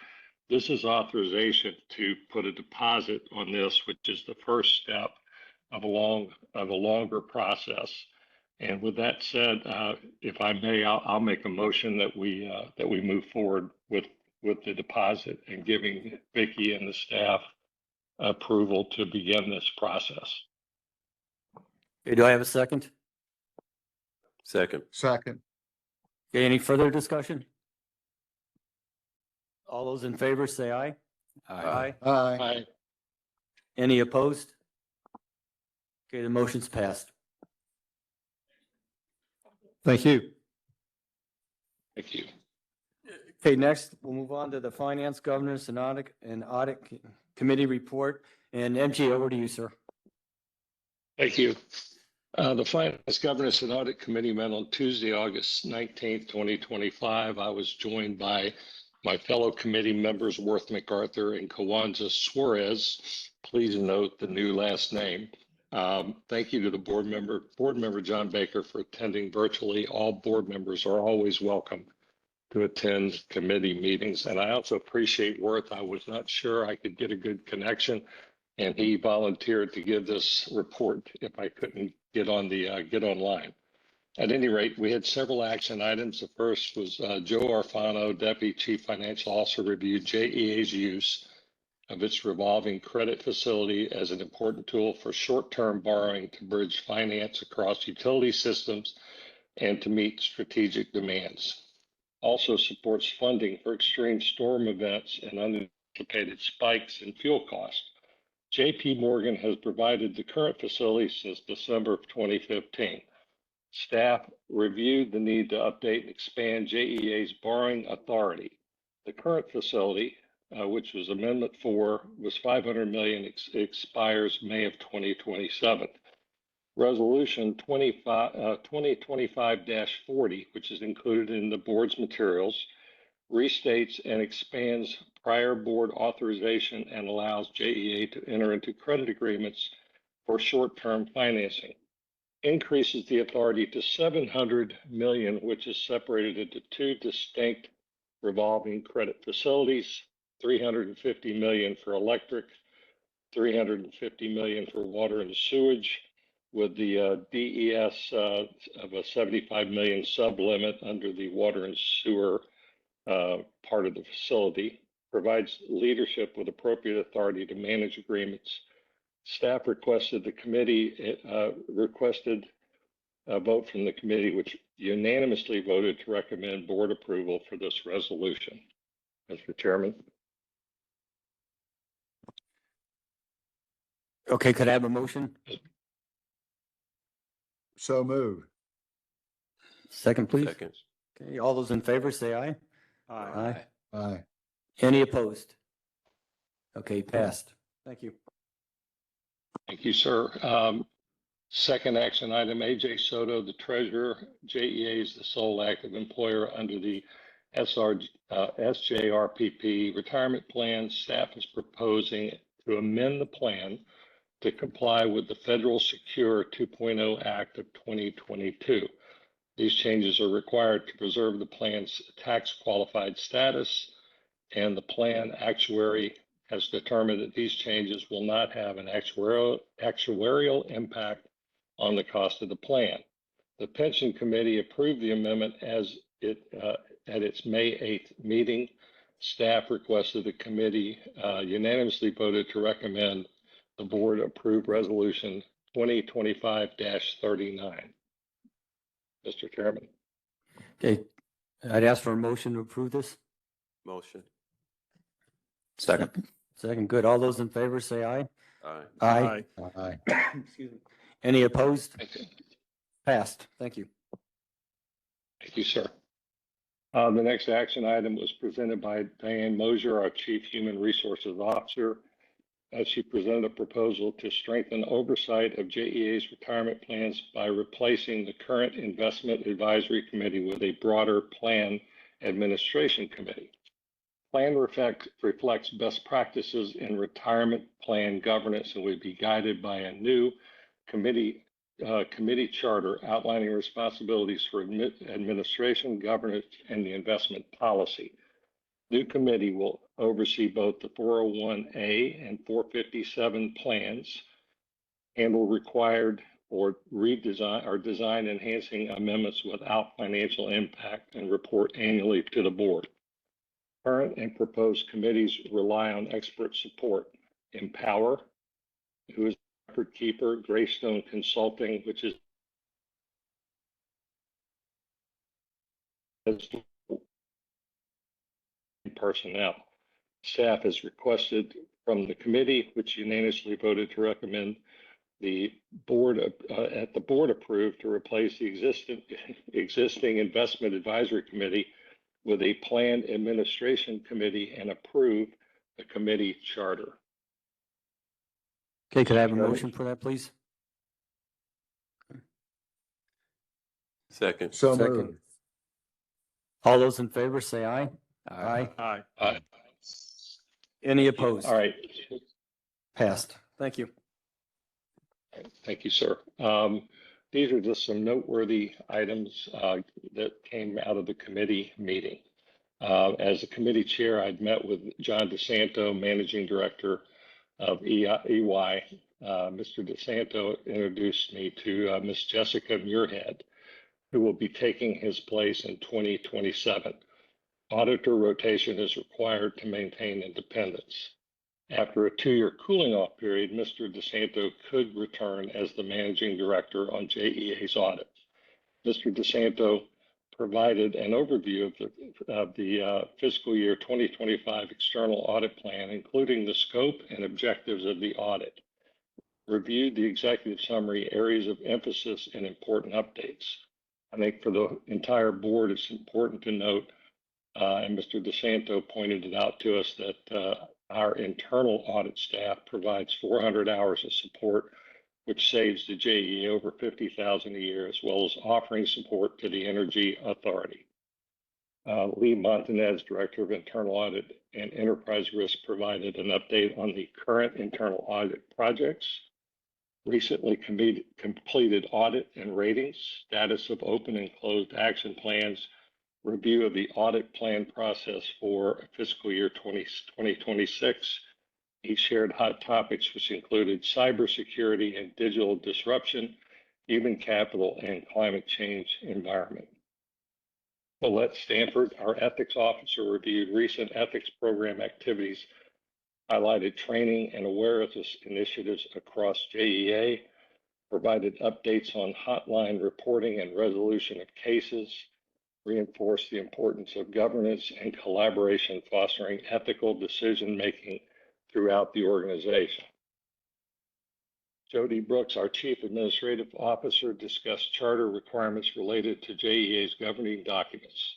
this is authorization to put a deposit on this, which is the first step of a longer process. And with that said, if I may, I'll make a motion that we move forward with the deposit and giving Vicki and the staff approval to begin this process. Okay, do I have a second? Second. Second. Okay, any further discussion? All those in favor say aye. Aye. Aye. Any opposed? Okay, the motion's passed. Thank you. Thank you. Okay, next, we'll move on to the Finance, Governance, and Audit Committee report. And MG, over to you, sir. Thank you. The Finance, Governance, and Audit Committee met on Tuesday, August 19th, 2025. I was joined by my fellow committee members, Worth MacArthur and Kawanza Suarez. Please note the new last name. Thank you to the board member John Baker for attending virtually. All board members are always welcome to attend committee meetings. And I also appreciate Worth. I was not sure I could get a good connection, and he volunteered to give this report if I couldn't get online. At any rate, we had several action items. The first was Joe Arfano, Deputy Chief Financial Officer, reviewed JEA's use of its revolving credit facility as an important tool for short-term borrowing to bridge finance across utility systems and to meet strategic demands. Also supports funding for extreme storm events and unanticipated spikes in fuel costs. JP Morgan has provided the current facility since December of 2015. Staff reviewed the need to update and expand JEA's borrowing authority. The current facility, which was Amendment 4, was $500 million, expires May of 2027. Resolution 2025-40, which is included in the board's materials, restates and expands prior board authorization and allows JEA to enter into credit agreements for short-term financing. Increases the authority to $700 million, which is separated into two distinct revolving credit facilities, $350 million for electric, $350 million for water and sewage, with the DES of a $75 million sub-limit under the water and sewer part of the facility. Provides leadership with appropriate authority to manage agreements. Staff requested a vote from the committee, which unanimously voted to recommend board approval for this resolution. Mr. Chairman. Okay, could I have a motion? So moved. Second, please. Second. Okay, all those in favor say aye. Aye. Aye. Any opposed? Okay, passed. Thank you. Thank you, sir. Second action item, AJ Soto, the treasurer. JEA is the sole active employer under the SJRPP retirement plan. Staff is proposing to amend the plan to comply with the Federal Secure 2.0 Act of 2022. These changes are required to preserve the plan's tax qualified status, and the plan actuary has determined that these changes will not have an actuarial impact on the cost of the plan. The pension committee approved the amendment at its May 8th meeting. Staff requested the committee unanimously voted to recommend the board approve resolution 2025-39. Mr. Chairman. Okay, I'd ask for a motion to approve this. Motion. Second. Second, good. All those in favor say aye. Aye. Aye. Aye. Excuse me. Any opposed? Passed. Thank you. Thank you, sir. The next action item was presented by Diane Mosier, our Chief Human Resources Officer, as she presented a proposal to strengthen oversight of JEA's retirement plans by replacing the current Investment Advisory Committee with a broader Plan Administration Committee. Plan reflects best practices in retirement plan governance and will be guided by a new committee charter outlining responsibilities for administration, governance, and the investment policy. New committee will oversee both the 401A and 457 plans, handle required or design enhancing amendments without financial impact, and report annually to the board. Current and proposed committees rely on expert support. Empower, who is record keeper, Greystone Consulting, which is personnel. Staff has requested from the committee, which unanimously voted to recommend the board approved to replace the existing Investment Advisory Committee with a Plan Administration Committee and approve the committee charter. Okay, could I have a motion for that, please? Second. Second. All those in favor say aye. Aye. Aye. Aye. Any opposed? All right. Passed. Thank you. Thank you, sir. These are just some noteworthy items that came out of the committee meeting. As the committee chair, I'd met with John DeSanto, Managing Director of EY. Mr. DeSanto introduced me to Ms. Jessica Muirhead, who will be taking his place in 2027. Auditor rotation is required to maintain independence. After a 2-year cooling off period, Mr. DeSanto could return as the managing director on JEA's audit. Mr. DeSanto provided an overview of the fiscal year 2025 external audit plan, including the scope and objectives of the audit, reviewed the executive summary, areas of emphasis, and important updates. I think for the entire board, it's important to note, and Mr. DeSanto pointed it out to us, that our internal audit staff provides 400 hours of support, which saves the JEA over $50,000 a year, as well as offering support to the Energy Authority. Lee Montanez, Director of Internal Audit and Enterprise Risk, provided an update on the current internal audit projects, recently completed audit and ratings, status of open and closed action plans, review of the audit plan process for fiscal year 2026. He shared hot topics, which included cybersecurity and digital disruption, human capital, and climate change environment. Paulette Stanford, our ethics officer, reviewed recent ethics program activities, highlighted training and awareness initiatives across JEA, provided updates on hotline reporting and resolution of cases, reinforced the importance of governance and collaboration, fostering ethical decision-making throughout the organization. Jody Brooks, our Chief Administrative Officer, discussed charter requirements related to JEA's governing documents.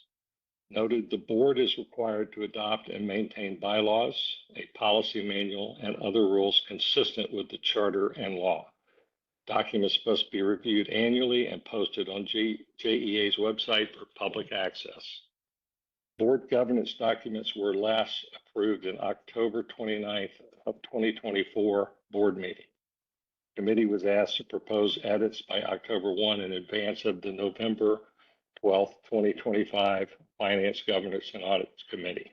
Noted the board is required to adopt and maintain bylaws, a policy manual, and other rules consistent with the charter and law. Documents must be reviewed annually and posted on JEA's website for public access. Board governance documents were last approved in October 29th of 2024 board meeting. Committee was asked to propose edits by October 1 in advance of the November 12th, 2025 Finance, Governance, and Audits Committee.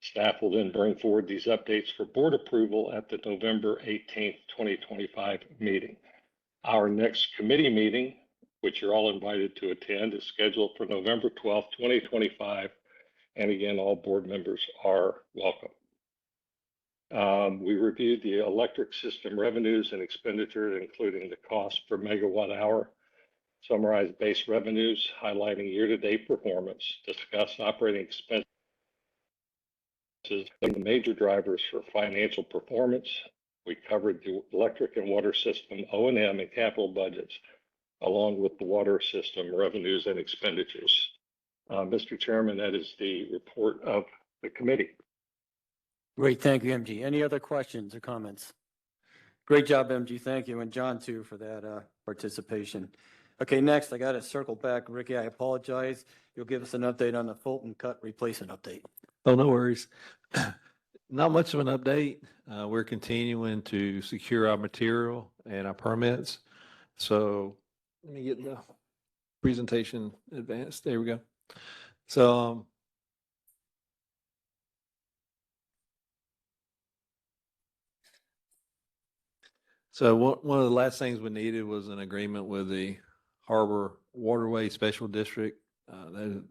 Staff will then bring forward these updates for board approval at the November 18th, 2025 meeting. Our next committee meeting, which you're all invited to attend, is scheduled for November 12th, 2025. And again, all board members are welcome. We reviewed the electric system revenues and expenditures, including the cost per megawatt hour, summarized base revenues, highlighting year-to-date performance, discuss operating expenses and the major drivers for financial performance. We covered the electric and water system O&M and capital budgets, along with the water system revenues and expenditures. Mr. Chairman, that is the report of the committee. Great, thank you, MG. Any other questions or comments? Great job, MG. Thank you, and John too for that participation. Okay, next I got to circle back, Ricky. I apologize. You'll give us an update on the Fulton Cut replacement update. Oh, no worries. Not much of an update. We're continuing to secure our material and our permits. So let me get the presentation advanced. There we go. So one of the last things we needed was an agreement with the Harbor Waterway Special District.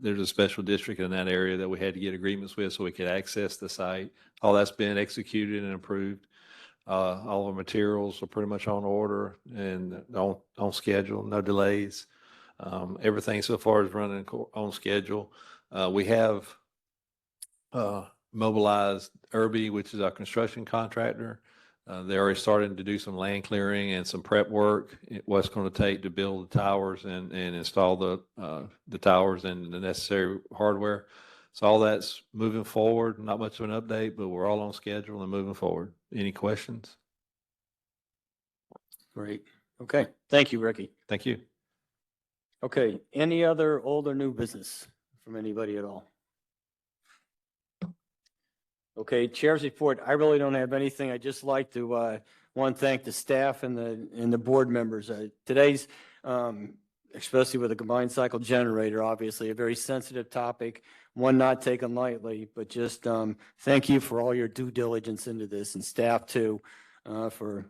There's a special district in that area that we had to get agreements with so we could access the site. All that's been executed and approved. All the materials are pretty much on order and on schedule, no delays. Everything so far is running on schedule. We have mobilized Irby, which is our construction contractor. They're already starting to do some land clearing and some prep work. What's going to take to build the towers and install the towers and the necessary hardware. So all that's moving forward. Not much of an update, but we're all on schedule and moving forward. Any questions? Great. Okay. Thank you, Ricky. Thank you. Okay. Any other old or new business from anybody at all? Okay, Chair's report. I really don't have anything. I just like to want to thank the staff and the board members. Today's, especially with a combined cycle generator, obviously a very sensitive topic, one not taken lightly. But just thank you for all your due diligence into this, and staff too, for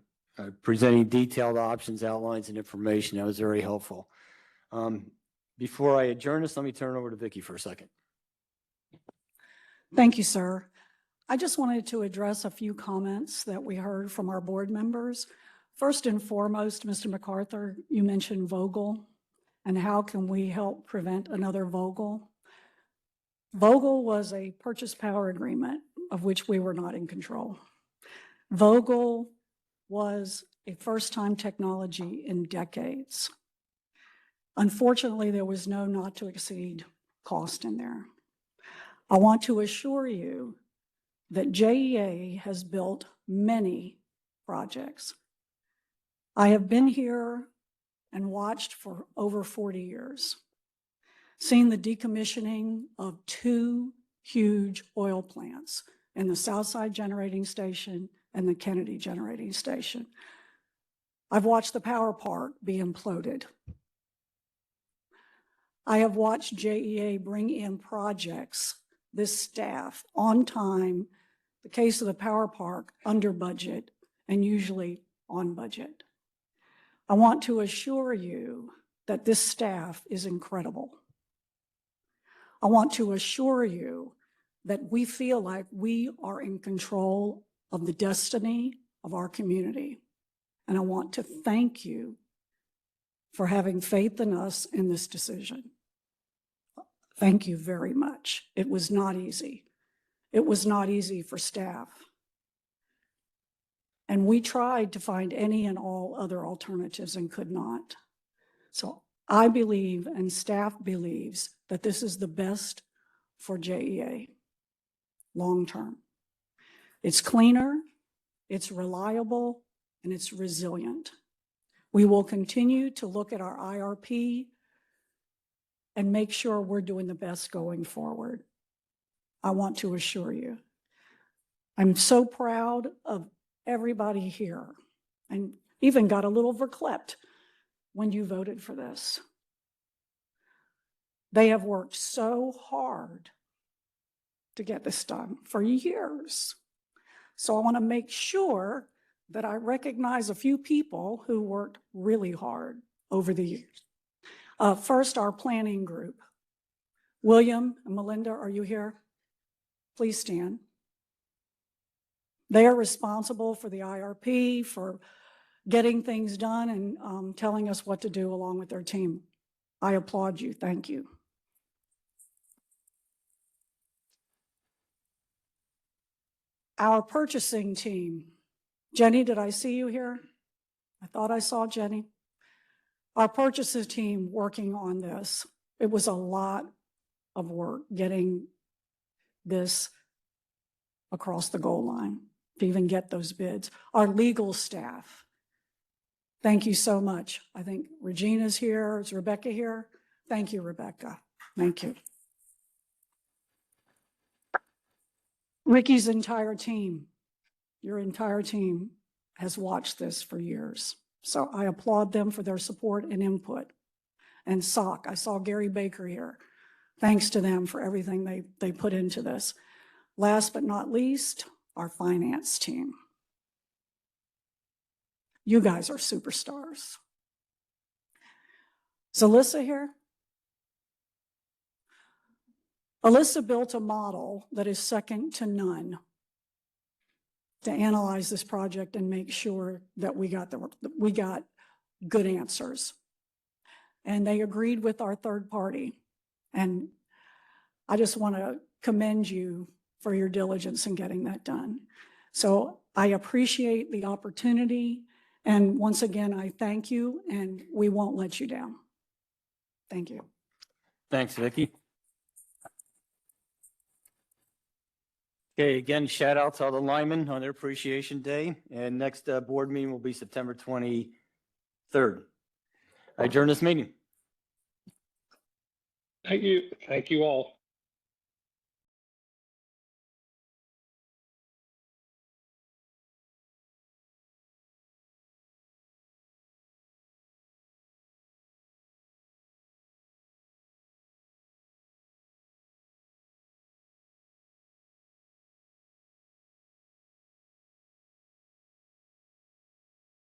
presenting detailed options, outlines, and information. That was very helpful. Before I adjourn this, let me turn it over to Vicki for a second. Thank you, sir. I just wanted to address a few comments that we heard from our board members. First and foremost, Mr. MacArthur, you mentioned Vogtle and how can we help prevent another Vogtle. Vogtle was a purchase power agreement of which we were not in control. Vogtle was a first-time technology in decades. Unfortunately, there was no not to exceed cost in there. I want to assure you that JEA has built many projects. I have been here and watched for over 40 years, seen the decommissioning of 2 huge oil plants in the Southside Generating Station and the Kennedy Generating Station. I've watched the power park be imploded. I have watched JEA bring in projects, this staff, on time, the case of the power park, under budget, and usually on budget. I want to assure you that this staff is incredible. I want to assure you that we feel like we are in control of the destiny of our community. And I want to thank you for having faith in us in this decision. Thank you very much. It was not easy. It was not easy for staff. And we tried to find any and all other alternatives and could not. So I believe, and staff believes, that this is the best for JEA long term. It's cleaner, it's reliable, and it's resilient. We will continue to look at our IRP and make sure we're doing the best going forward. I want to assure you. I'm so proud of everybody here, and even got a little verklempt when you voted for this. They have worked so hard to get this done for years. So I want to make sure that I recognize a few people who worked really hard over the years. First, our planning group. William and Melinda, are you here? Please stand. They are responsible for the IRP, for getting things done and telling us what to do along with their team. I applaud you. Thank you. Our purchasing team. Jenny, did I see you here? I thought I saw Jenny. Our purchasing team working on this. It was a lot of work getting this across the goal line to even get those bids. Our legal staff. Thank you so much. I think Regina's here. Is Rebecca here? Thank you, Rebecca. Thank you. Ricky's entire team, your entire team has watched this for years. So I applaud them for their support and input. And SOC, I saw Gary Baker here. Thanks to them for everything they put into this. Last but not least, our finance team. You guys are superstars. Is Alyssa here? Alyssa built a model that is second to none to analyze this project and make sure that we got good answers. And they agreed with our third party. And I just want to commend you for your diligence in getting that done. So I appreciate the opportunity. And once again, I thank you, and we won't let you down. Thank you. Thanks, Vicki. Okay, again, shout out to all the linemen on their appreciation day. And next board meeting will be September 23rd. I adjourn this meeting. Thank you. Thank you all.